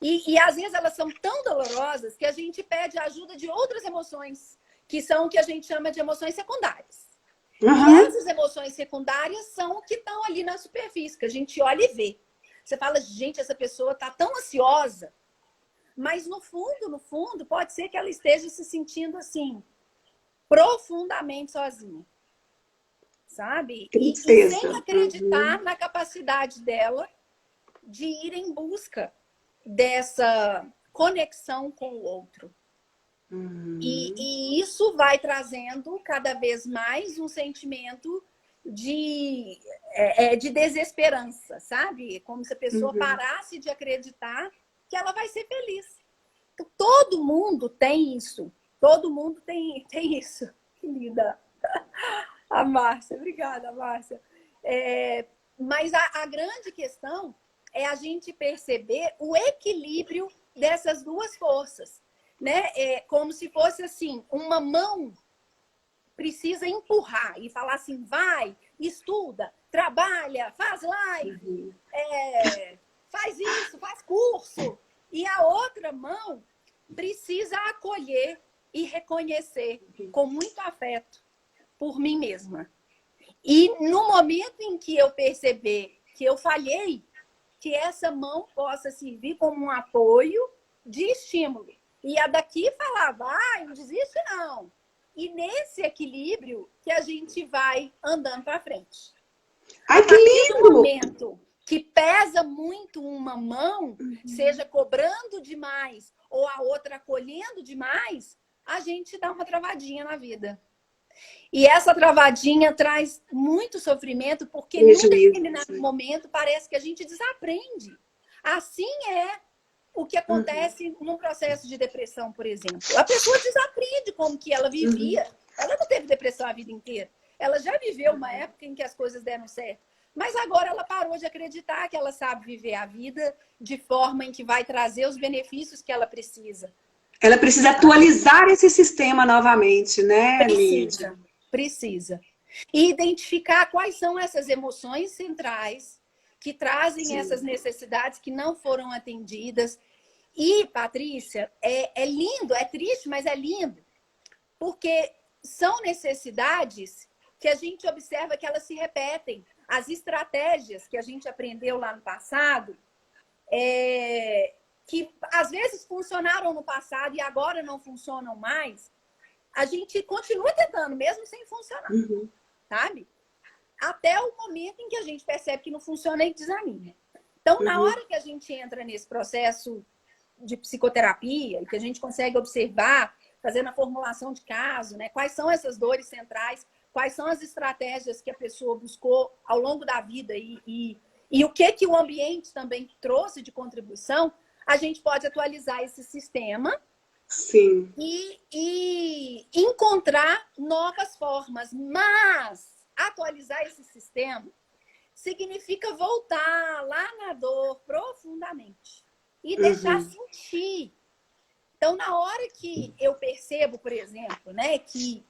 E às vezes elas são tão dolorosas que a gente pede a ajuda de outras emoções, que são o que a gente chama de emoções secundárias. E essas emoções secundárias são o que estão ali na superfície, que a gente olha e vê. Você fala, gente, essa pessoa está tão ansiosa, mas no fundo, pode ser que ela esteja se sentindo assim, profundamente sozinha, sabe? E sem Tristeza. acreditar na capacidade dela de ir em busca dessa conexão com o outro. E isso vai trazendo cada vez mais um sentimento de desesperança, sabe? Como se a pessoa parasse de acreditar que ela vai ser feliz. Todo mundo tem isso. Todo mundo tem isso. Que linda. A Márcia. Obrigada, Márcia. Mas a grande questão é a gente perceber o equilíbrio dessas duas forças, né? Como se fosse assim, uma mão precisa empurrar e falar assim, vai, estuda, trabalha, faz live, faz isso, faz curso. E a outra mão precisa acolher e reconhecer com muito afeto por mim mesma. E no momento em que eu perceber que eu falhei, que essa mão possa servir como um apoio de estímulo. E a daqui falar, vai, não desiste não. E nesse equilíbrio que a gente vai andando para frente. Ai, que lindo! No momento que pesa muito uma mão, seja cobrando demais ou a outra acolhendo demais, a gente dá uma travadinha na vida. E essa travadinha traz muito sofrimento, porque num determinado momento parece que a gente desaprende. Assim é o que acontece num processo de depressão, por exemplo. A pessoa desaprende como que ela vivia. Ela não teve depressão a vida inteira. Ela já viveu uma época em que as coisas deram certo. Mas agora ela parou de acreditar que ela sabe viver a vida de forma em que vai trazer os benefícios que ela precisa. Ela precisa atualizar esse sistema novamente, né, Lídia? Precisa. E identificar quais são essas emoções centrais que trazem essas necessidades que não foram atendidas. E, Patrícia, é lindo, é triste, mas é lindo. Porque são necessidades que a gente observa que elas se repetem. As estratégias que a gente aprendeu lá no passado, que às vezes funcionaram no passado e agora não funcionam mais, a gente continua tentando, mesmo sem funcionar, sabe? Até o momento em que a gente percebe que não funciona e desanima. Então, na hora que a gente entra nesse processo de psicoterapia, e que a gente consegue observar, fazendo a formulação de caso, né? Quais são essas dores centrais, quais são as estratégias que a pessoa buscou ao longo da vida e o que o ambiente também trouxe de contribuição, a gente pode atualizar esse sistema. Sim. E encontrar novas formas. Mas atualizar esse sistema significa voltar lá na dor profundamente e deixar sentir. Então, na hora que eu percebo, por exemplo, né, que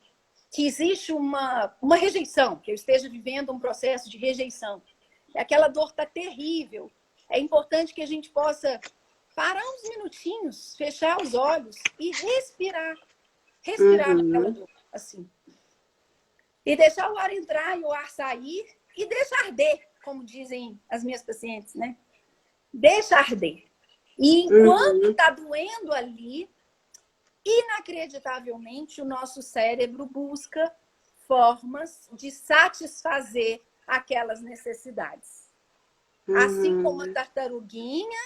existe uma rejeição, que eu esteja vivendo um processo de rejeição, aquela dor está terrível, é importante que a gente possa parar uns minutinhos, fechar os olhos e respirar. Respirar naquela dor, assim. E deixar o ar entrar e o ar sair e deixar arder, como dizem as minhas pacientes, né? Deixa arder. E enquanto está doendo ali, inacreditavelmente, o nosso cérebro busca formas de satisfazer aquelas necessidades. Assim como a tartaruguinha,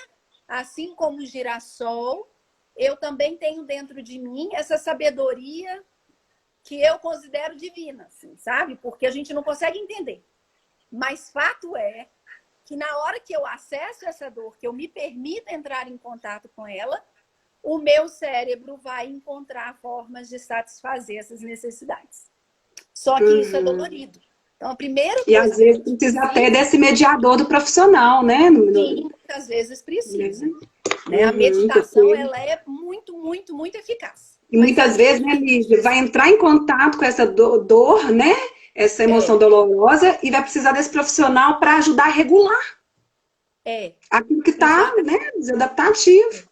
assim como o girassol, eu também tenho dentro de mim essa sabedoria que eu considero divina, assim, sabe? Porque a gente não consegue entender. Mas fato é que na hora que eu acesso essa dor, que eu me permito entrar em contato com ela, o meu cérebro vai encontrar formas de satisfazer essas necessidades. Só que isso é dolorido. Então, a primeira coisa... E às vezes precisa até desse mediador do profissional, né? Sim, muitas vezes precisa. Né? A meditação, ela é muito, muito, muito eficaz. E muitas vezes, né, Lígia, vai entrar em contato com essa dor, né? Essa emoção dolorosa, e vai precisar desse profissional para ajudar a regular aquilo que está, né, desadaptativo.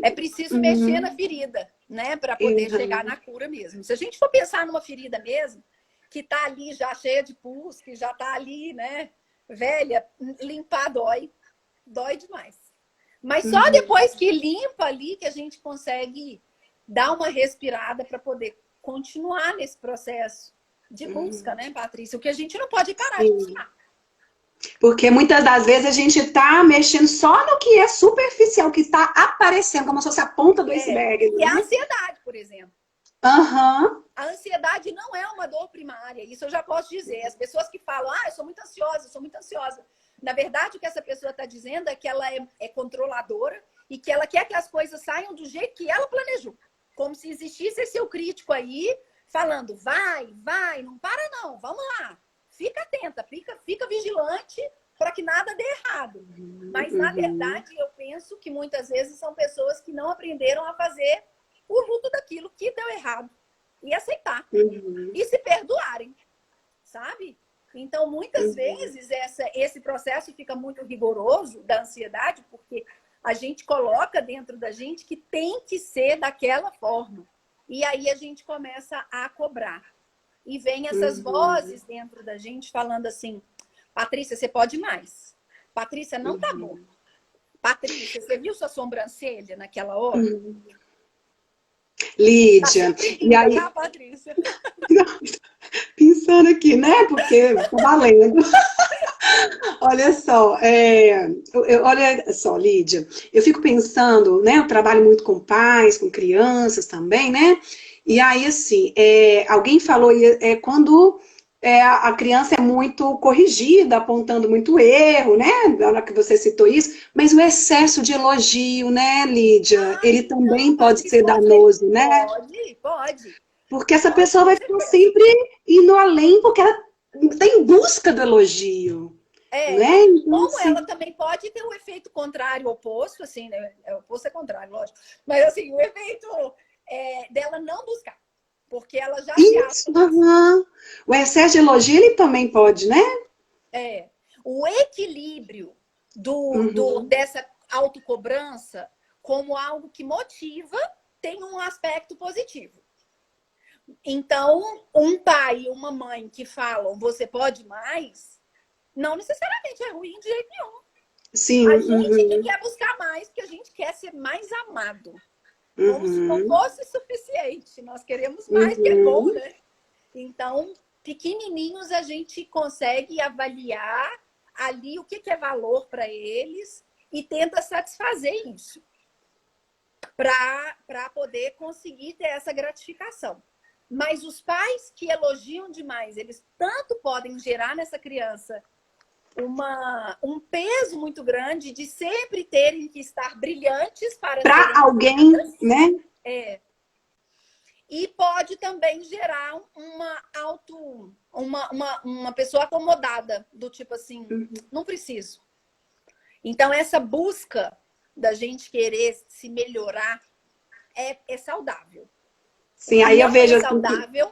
É preciso mexer na ferida, né, para poder chegar na cura mesmo. Se a gente for pensar numa ferida mesmo, que está ali já cheia de pus, que já está ali, né, velha, limpar dói demais. Mas só depois que limpa ali que a gente consegue dar uma respirada para poder continuar nesse processo de busca, né, Patrícia? O que a gente não pode parar de buscar. Porque muitas das vezes a gente está mexendo só no que é superficial, que está aparecendo, como se fosse a ponta do iceberg. Que é a ansiedade, por exemplo. Aham. A ansiedade não é uma dor primária, isso eu já posso dizer. As pessoas que falam, eu sou muito ansiosa, eu sou muito ansiosa. Na verdade, o que essa pessoa está dizendo é que ela é controladora e que ela quer que as coisas saiam do jeito que ela planejou. Como se existisse esse eu crítico aí, falando, vai, não para não, vamos lá. Fica atenta, fica vigilante para que nada dê errado. Mas, na verdade, eu penso que muitas vezes são pessoas que não aprenderam a fazer o luto daquilo que deu errado. E aceitar. E se perdoarem. Sabe? Então, muitas vezes, esse processo fica muito rigoroso da ansiedade, porque a gente coloca dentro da gente que tem que ser daquela forma. E aí a gente começa a cobrar. E vem essas vozes dentro da gente falando assim, Patrícia, você pode mais. Patrícia, não tá bom. Patrícia, você viu sua sobrancelha naquela hora? Lídia, e aí... Tá, Patrícia? Pensando aqui, né? Porque tá valendo. Olha só, olha só, Lídia, eu fico pensando, né? Eu trabalho muito com pais, com crianças também, né? E aí, assim, alguém falou, quando a criança é muito corrigida, apontando muito erro, né? Na hora que você citou isso, mas o excesso de elogio, né, Lídia? Ele também pode ser danoso, né? Pode. Porque essa pessoa vai ficar sempre indo além, porque ela está em busca do elogio. Né? Então, como ela também pode ter um efeito contrário, oposto, assim, né? Oposto é contrário, lógico. Mas, assim, o efeito dela não buscar. Porque ela já se acha. O excesso de elogio, ele também pode, né? O equilíbrio dessa autocobrança como algo que motiva tem um aspecto positivo. Então, um pai e uma mãe que falam você pode mais, não necessariamente é ruim de jeito nenhum. Sim. A gente que quer buscar mais, porque a gente quer ser mais amado. Como se não fosse suficiente. Nós queremos mais, que é bom, né? Então, pequenininhos a gente consegue avaliar ali o que é valor para eles e tenta satisfazer isso para poder conseguir ter essa gratificação. Mas os pais que elogiam demais, eles tanto podem gerar nessa criança um peso muito grande de sempre terem que estar brilhantes para alguém, né? E pode também gerar uma pessoa acomodada, do tipo assim, não preciso. Então, essa busca da gente querer se melhorar é saudável. Sim, aí eu vejo assim, saudável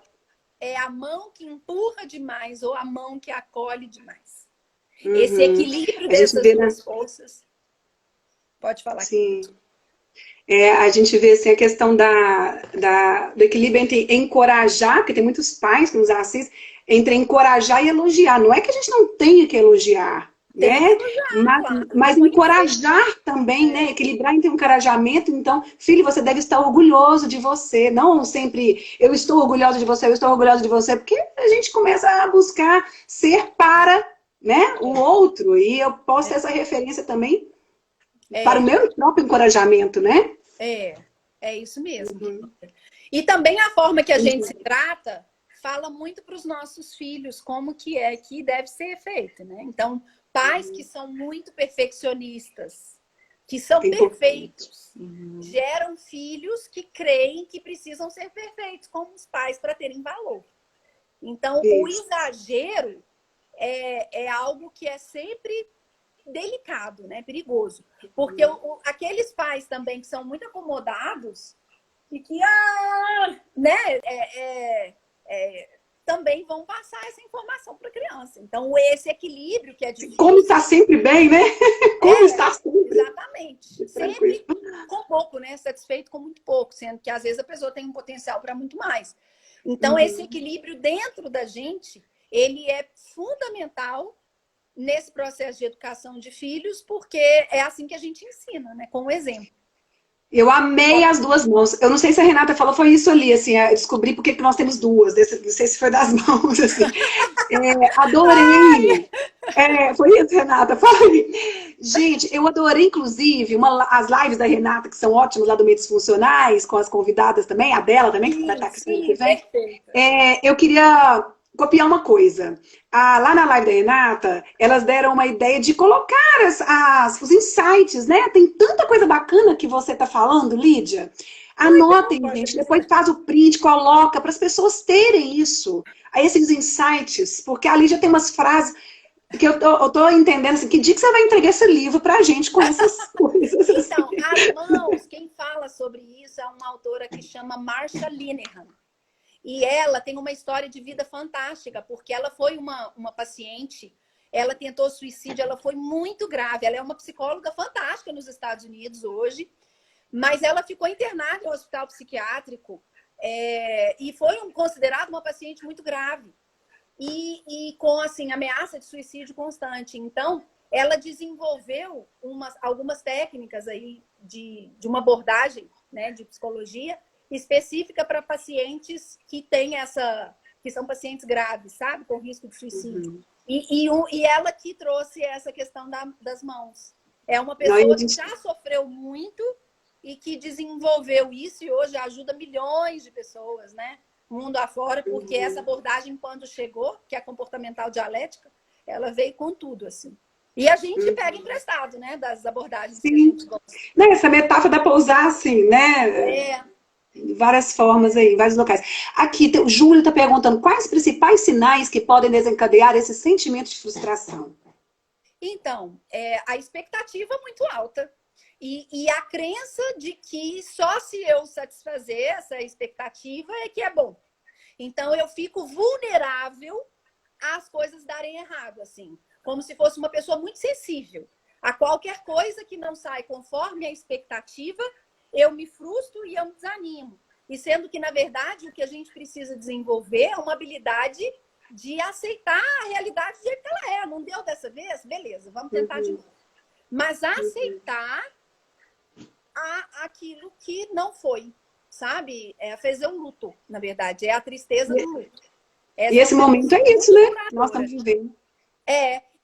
é a mão que empurra demais ou a mão que acolhe demais. Esse equilíbrio dessas duas forças. Pode falar. Sim. A gente vê assim, a questão do equilíbrio entre encorajar, porque tem muitos pais que nos assistem, entre encorajar e elogiar. Não é que a gente não tenha que elogiar, né? Mas encorajar também, né? Equilibrar entre o encorajamento. Então, filho, você deve estar orgulhoso de você. Não sempre, eu estou orgulhosa de você, eu estou orgulhosa de você. Porque a gente começa a buscar ser para, né, o outro. E eu posso ter essa referência também para o meu próprio encorajamento, né? É isso mesmo. E também a forma que a gente se trata fala muito para os nossos filhos como que deve ser feito, né? Então, pais que são muito perfeccionistas, que são perfeitos, geram filhos que creem que precisam ser perfeitos como os pais para terem valor. Então, o exagero é algo que é sempre delicado, né? Perigoso. Porque aqueles pais também que são muito acomodados e que também vão passar essa informação para a criança. Então, esse equilíbrio que é difícil... Como está sempre bem, né? Como está sempre. Exatamente. Sempre com pouco, né? Satisfeito com muito pouco, sendo que às vezes a pessoa tem um potencial para muito mais. Então, esse equilíbrio dentro da gente, ele é fundamental nesse processo de educação de filhos, porque é assim que a gente ensina, né? Com o exemplo. Eu amei as duas mãos. Eu não sei se a Renata falou, foi isso ali, assim, eu descobri porque que nós temos duas. Não sei se foi das mãos, assim. Adorei. Foi isso, Renata. Foi. Gente, eu adorei, inclusive, as lives da Renata, que são ótimas, lá do Mentes Funcionais, com as convidadas também, a dela também, que vai estar aqui semana que vem. Eu queria copiar uma coisa. Lá na live da Renata, elas deram uma ideia de colocar os insights, né? Tem tanta coisa bacana que você está falando, Lídia. Anotem, gente, depois faz o print, coloca, para as pessoas terem isso, esses insights, porque a Lídia tem umas frases que eu tô entendendo, assim, que dia que você vai entregar esse livro pra gente com essas coisas? Então, as mãos, quem fala sobre isso é uma autora que chama Marsha Linehan. E ela tem uma história de vida fantástica, porque ela foi uma paciente, ela tentou suicídio, ela foi muito grave, ela é uma psicóloga fantástica nos Estados Unidos hoje, mas ela ficou internada em um hospital psiquiátrico e foi considerada uma paciente muito grave. E com, assim, ameaça de suicídio constante. Então, ela desenvolveu algumas técnicas aí de uma abordagem, né, de psicologia específica para pacientes que têm que são pacientes graves, sabe? Com risco de suicídio. E ela que trouxe essa questão das mãos. É uma pessoa que já sofreu muito e que desenvolveu isso e hoje ajuda milhões de pessoas, né? Mundo afora, porque essa abordagem, quando chegou, que é a comportamental dialética, ela veio com tudo, assim. E a gente pega emprestado, né? Das abordagens que a gente gosta. Essa metáfora dá para usar, assim, né? De várias formas aí, em vários locais. Aqui, o Júlio está perguntando quais os principais sinais que podem desencadear esse sentimento de frustração? Então, a expectativa muito alta. E a crença de que só se eu satisfazer essa expectativa é que é bom. Então, eu fico vulnerável às coisas darem errado, assim. Como se fosse uma pessoa muito sensível. A qualquer coisa que não sai conforme a expectativa, eu me frustro e eu me desanimo. E sendo que, na verdade, o que a gente precisa desenvolver é uma habilidade de aceitar a realidade do jeito que ela é. Não deu dessa vez? Beleza, vamos tentar de novo. Mas aceitar aquilo que não foi, sabe? Fazer um luto, na verdade. É a tristeza do luto. E esse momento é isso, né? Nós estamos vivendo.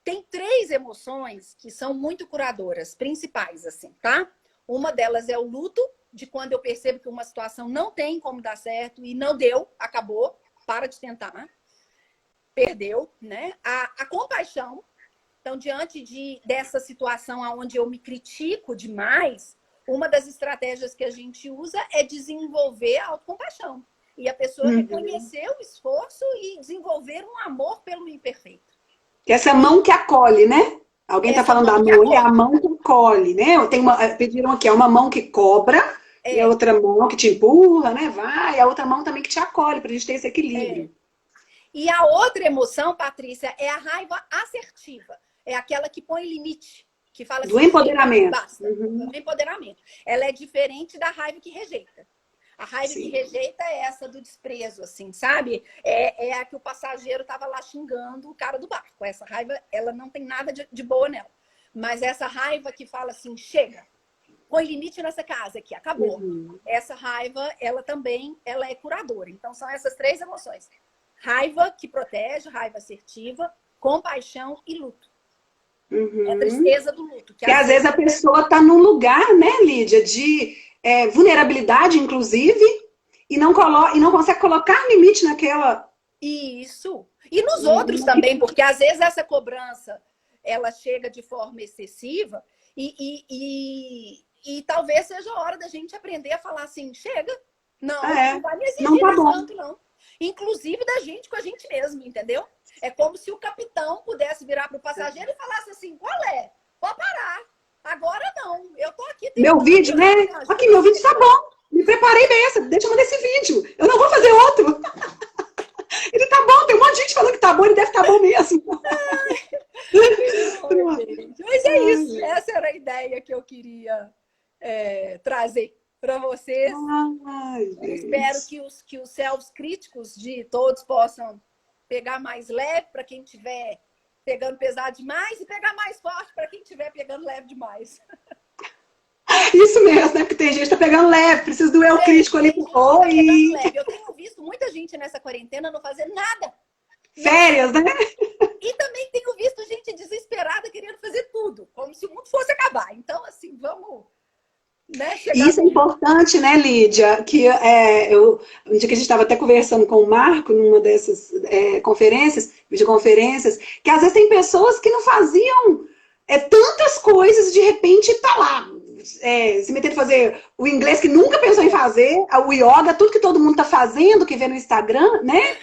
Tem 3 emoções que são muito curadoras, principais, assim, tá? Uma delas é o luto, de quando eu percebo que uma situação não tem como dar certo e não deu, acabou, para de tentar, perdeu, né? A compaixão. Então, diante dessa situação onde eu me critico demais, uma das estratégias que a gente usa é desenvolver a autocompaixão. E a pessoa reconhecer o esforço e desenvolver um amor pelo imperfeito. Essa mão que acolhe, né? Alguém está falando da mão, é a mão que acolhe, né? Pediram aqui, é uma mão que cobra, e a outra mão que te empurra, né? E a outra mão também que te acolhe, para a gente ter esse equilíbrio. E a outra emoção, Patrícia, é a raiva assertiva. É aquela que põe limite. Que fala do empoderamento. Basta, do empoderamento. Ela é diferente da raiva que rejeita. A raiva que rejeita é essa do desprezo, assim, sabe? É a que o passageiro estava lá xingando o cara do barco. Essa raiva, ela não tem nada de boa nela. Mas essa raiva que fala assim, chega, põe limite nessa casa aqui, acabou. Essa raiva, ela é curadora. Então, são essas 3 emoções. Raiva que protege, raiva assertiva, compaixão e luto. É a tristeza do luto. Que às vezes a pessoa está num lugar, né, Lídia, de vulnerabilidade, inclusive, e não consegue colocar limite naquela... Isso. E nos outros também, porque às vezes essa cobrança, ela chega de forma excessiva e talvez seja a hora da gente aprender a falar assim, chega, não vai me exigir tanto, não. Inclusive da gente com a gente mesmo, entendeu? É como se o capitão pudesse virar para o passageiro e falasse assim, qual é? Pode parar. Agora não. Eu tô aqui... Meu vídeo, né? Aqui, meu vídeo tá bom. Me preparei bem deixa eu mandar esse vídeo. Eu não vou fazer outro. Ele tá bom, tem um monte de gente falando que tá bom, ele deve estar bom mesmo. Mas é isso. Essa era a ideia que eu queria trazer para vocês. Espero que os selves críticos de todos possam pegar mais leve para quem estiver pegando pesado demais e pegar mais forte para quem estiver pegando leve demais. Isso mesmo, né? Porque tem gente que tá pegando leve, precisa do eu crítico ali. Eu tenho visto muita gente nessa quarentena não fazer nada. Férias, né? E também tenho visto gente desesperada querendo fazer tudo, como se o mundo fosse acabar. Então, assim, vamos, né, E chegar isso é importante, né, Lídia? Um dia que a gente estava até conversando com o Marco, numa dessas conferências, videoconferências, que às vezes tem pessoas que não faziam tantas coisas, de repente tá lá, se metendo a fazer o inglês que nunca pensou em fazer, o yoga, tudo que todo mundo tá fazendo, que vê no Instagram, né?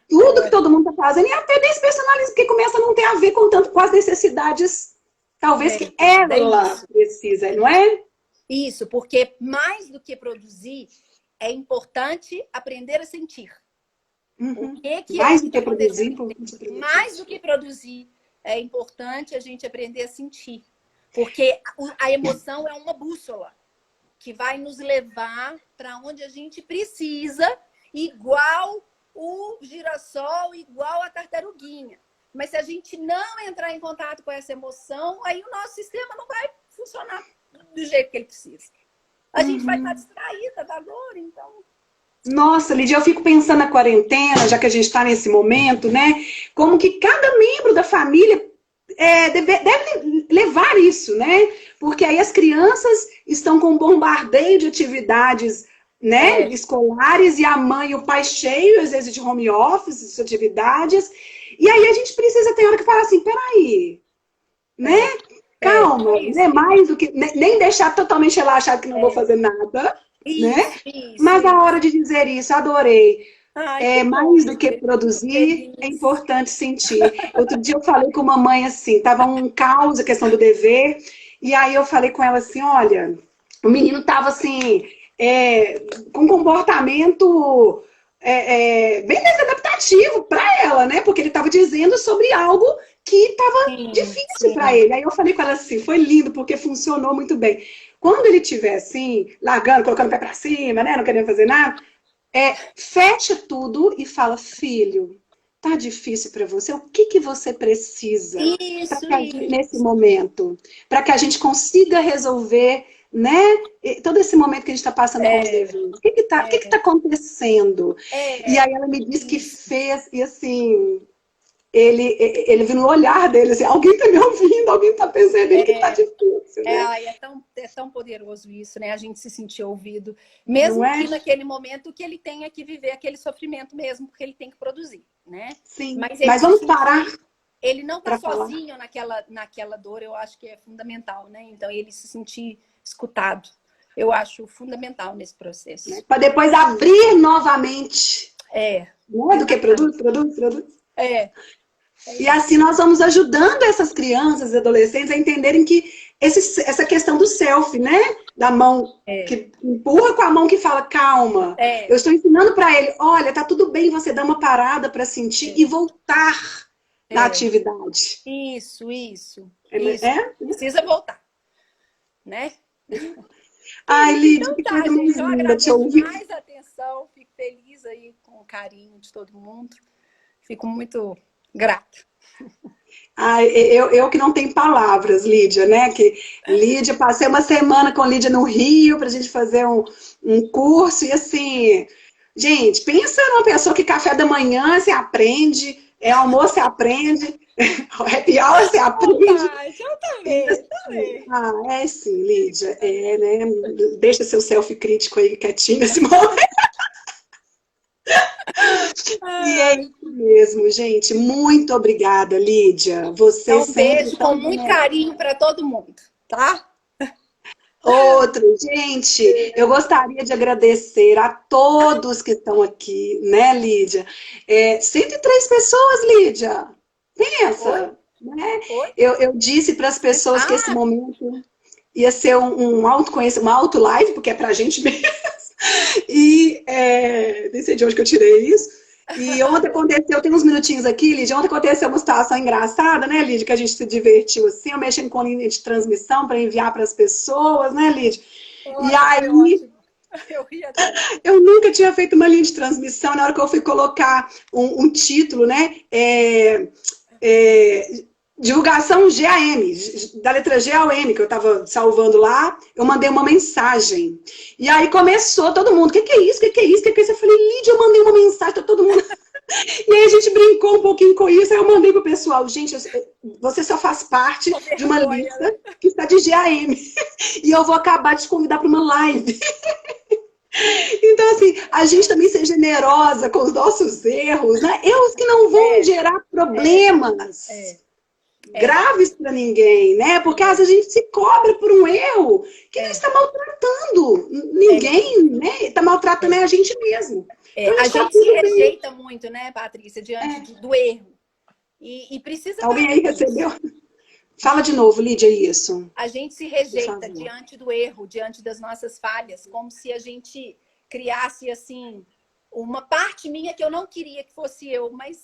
Tudo que todo mundo tá fazendo, e até despersonalismo, que começa a não ter a ver com tanto com as necessidades, talvez, que ela precisa, não é? Isso, porque mais do que produzir, é importante aprender a sentir. Uhum. O que Mais é do que produzir, mais do que produzir, é importante a gente aprender a sentir. Porque a emoção é uma bússola que vai nos levar para onde a gente precisa, igual o girassol, igual a tartaruguinha. Mas se a gente não entrar em contato com essa emoção, aí o nosso sistema não vai funcionar do jeito que ele precisa. A gente vai estar distraída da dor, então. Nossa, Lídia, eu fico pensando na quarentena, já que a gente está nesse momento, né? Como que cada membro da família deve levar isso, né? Porque aí as crianças estão com um bombardeio de atividades, né, escolares, e a mãe e o pai cheios, às vezes, de home office, de atividades. E aí a gente precisa ter hora que falar assim, peraí, né? Calma, né? Mais do que nem deixar totalmente relaxado que não vou fazer nada, né? Mas a hora de dizer isso, adorei. Mais do que produzir, é importante sentir. Outro dia eu falei com uma mãe assim, tava um caos a questão do dever, e aí eu falei com ela assim, olha, o menino tava assim, com um comportamento bem desadaptativo para ela, né? Porque ele estava dizendo sobre algo que estava difícil para ele. Aí eu falei com ela assim, foi lindo, porque funcionou muito bem. Quando ele estiver assim, largando, colocando o pé para cima, né? Não querendo fazer nada, fecha tudo e fala, filho, tá difícil para você? O que você precisa nesse momento? Para que a gente consiga resolver, né? Todo esse momento que a gente está passando com os deveres. O que tá acontecendo? E aí ela me disse que fez, e assim, ele viu no olhar dele, assim, alguém tá me ouvindo, alguém tá percebendo que tá difícil, né? É tão poderoso isso, né? A gente se sentir ouvido. Mesmo que naquele momento que ele tenha que viver aquele sofrimento mesmo, porque ele tem que produzir, né? Sim, mas vamos parar. Ele não tá sozinho naquela dor, eu acho que é fundamental, né? Então, ele se sentir escutado, eu acho fundamental nesse processo. Para depois abrir novamente. Não é do que produz. E assim nós vamos ajudando essas crianças e adolescentes a entenderem que essa questão do self, né? Da mão que empurra com a mão que fala, calma. Eu estou ensinando para ele, olha, tá tudo bem você dar uma parada para sentir e voltar na atividade. Isso. Precisa voltar, né? Ai, Lídia, então, que coisa mais linda te ouvir. Mais atenção, fico feliz aí com o carinho de todo mundo. Fico muito grata. Ai, eu que não tenho palavras, Lídia, né? Lídia, passei uma semana com Lídia no Rio pra gente fazer um curso e assim, gente, pensa numa pessoa que café da manhã você aprende, almoço você aprende, happy hour você aprende. Eu também. Sim, Lídia, né? Deixa seu self crítico aí quietinho nesse momento. E é isso mesmo, gente. Muito obrigada, Lídia. Você um beijo com muito carinho para todo mundo, tá? Outro, gente, eu gostaria de agradecer a todos que estão aqui, né, Lídia? 103 pessoas, Lídia. Pensa, né? Eu disse para as pessoas que esse momento ia ser um autoconhecimento, uma auto-live, porque é pra gente mesmo. E nem sei de onde que eu tirei isso. E ontem aconteceu, tem uns minutinhos aqui, Lídia, ontem aconteceu uma situação engraçada, né, Lídia, que a gente se divertiu assim, eu mexendo com linha de transmissão para enviar para as pessoas, né, Lídia? E aí, eu nunca tinha feito uma linha de transmissão, na hora que eu fui colocar um título, né, divulgação GAM, da letra G ao M, que eu estava salvando lá, eu mandei uma mensagem. E aí começou todo mundo, o que é isso? O que é isso? Eu falei, Lídia, eu mandei uma mensagem, tá todo mundo... E aí a gente brincou um pouquinho com isso, aí eu mandei pro pessoal, gente, você só faz parte de uma lista que está de GAM. E eu vou acabar de te convidar para uma live. Então, assim, a gente também ser generosa com os nossos erros, né? Erros que não vão gerar problemas graves para ninguém, né? Porque às vezes a gente se cobra por um erro que não está maltratando ninguém, né? Está maltratando a gente mesmo. Então, a gente se rejeita muito, né, Patrícia, diante do erro. E precisa... Alguém aí recebeu? Fala de novo, Lídia, isso. A gente se rejeita diante do erro, diante das nossas falhas, como se a gente criasse, assim, uma parte minha que eu não queria que fosse eu, mas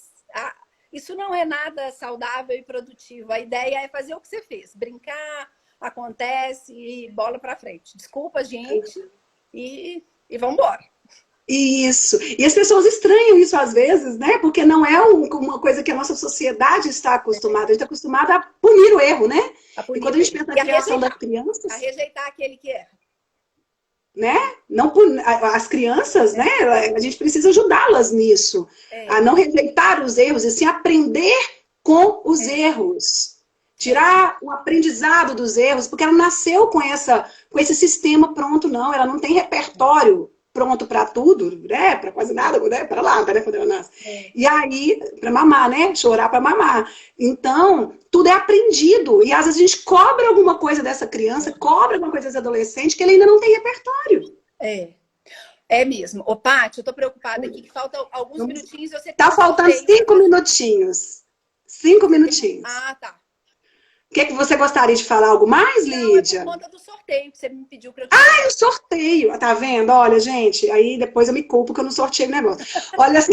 isso não é nada saudável e produtivo. A ideia é fazer o que você fez, brincar, acontece e bola pra frente. Desculpa, gente, e vamos embora. Isso. E as pessoas estranham isso às vezes, né? Porque não é uma coisa que a nossa sociedade está acostumada. A gente está acostumada a punir o erro, né? E quando a gente pensa na criação das crianças... A rejeitar aquele que erra. Né? Não, as crianças, né? A gente precisa ajudá-las nisso. A não rejeitar os erros, e sim aprender com os erros. Tirar o aprendizado dos erros, porque ela nasceu com esse sistema pronto, não. Ela não tem repertório pronto para tudo, né? Para quase nada, né? Para lá, né? Quando ela nasce. E aí, para mamar, né? Chorar para mamar. Então, tudo é aprendido. E às vezes a gente cobra alguma coisa dessa criança, cobra alguma coisa desse adolescente que ele ainda não tem repertório. É mesmo. Ô, Paty, eu tô preocupada aqui que faltam alguns minutinhos. Tá faltando 5 minutinhos. 5 minutinhos. Ah, tá. O que você gostaria de falar? Algo mais, Lídia? Não, é por conta do sorteio que você me pediu para eu... o sorteio. Tá vendo? Olha, gente, aí depois eu me culpo que eu não sorteei o negócio. Olha só.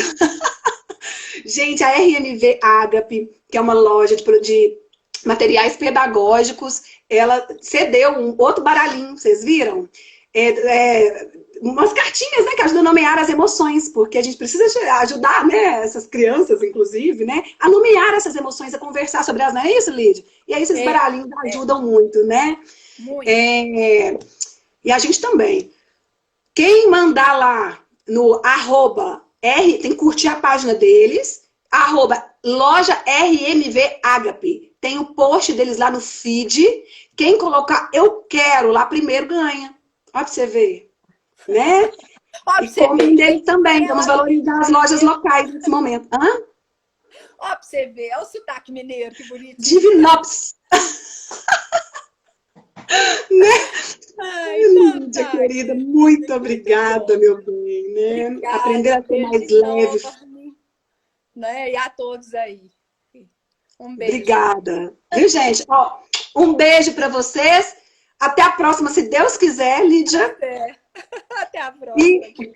Gente, a RMV Agape, que é uma loja de materiais pedagógicos, ela cedeu um outro baralhinho, vocês viram? Umas cartinhas, né, que ajudam a nomear as emoções, porque a gente precisa ajudar, né, essas crianças, inclusive, né, a nomear essas emoções, a conversar sobre elas, não é isso, Lídia? E aí esses baralhinhos ajudam muito, né? Muito. E a gente também. Quem mandar lá no tem que curtir a página deles, loja RMV Agape. Tem o post deles lá no feed. Quem colocar eu quero lá primeiro ganha. Olha pra você ver. Né? E comem dele também. Vamos valorizar as lojas locais nesse momento. Ó pra você ver. Olha o sotaque mineiro, que bonito. Divinópolis. Né? Ai, Lídia, querida, muito obrigada, meu bem. Né? Obrigada, aprender a ser mais leve. Né? E a todos aí. Um beijo. Obrigada. Viu, gente? Ó, um beijo para vocês. Até a próxima, se Deus quiser, Lídia. Até a próxima. E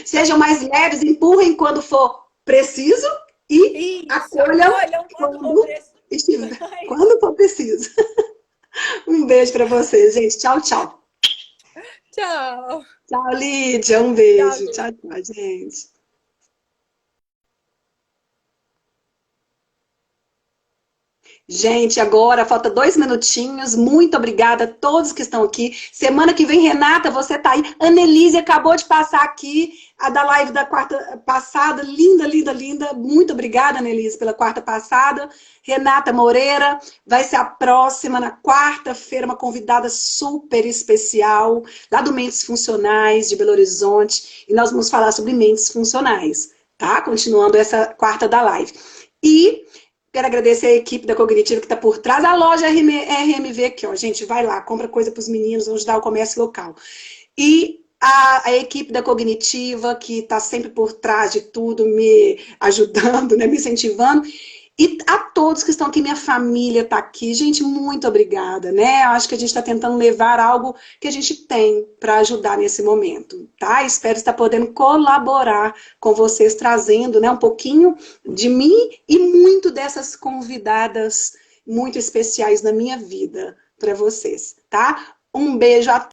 sejam mais leves, empurrem quando for preciso e acolham quando for preciso. Um beijo para vocês, gente. Tchau, tchau. Tchau. Tchau, Lídia. Um beijo. Tchau, tchau, gente. Gente, agora falta 2 minutinhos. Muito obrigada a todos que estão aqui. Semana que vem, Renata, você tá aí. Annelise acabou de passar aqui a da live da quarta passada. Linda, linda, linda. Muito obrigada, Annelise, pela quarta passada. Renata Moreira vai ser a próxima, na quarta-feira, uma convidada super especial, lá do Mentes Funcionais, de Belo Horizonte. E nós vamos falar sobre mentes funcionais, tá? Continuando essa quarta da live. E quero agradecer a equipe da Cognitiva que está por trás da loja RMV aqui, ó. Gente, vai lá, compra coisa para os meninos, vamos ajudar o comércio local. E a equipe da Cognitiva, que está sempre por trás de tudo, me ajudando, né, me incentivando. E a todos que estão aqui, minha família está aqui. Gente, muito obrigada, né? Eu acho que a gente está tentando levar algo que a gente tem para ajudar nesse momento, tá? Espero estar podendo colaborar com vocês, trazendo, né, um pouquinho de mim e muito dessas convidadas muito especiais na minha vida para vocês, tá? Um beijo a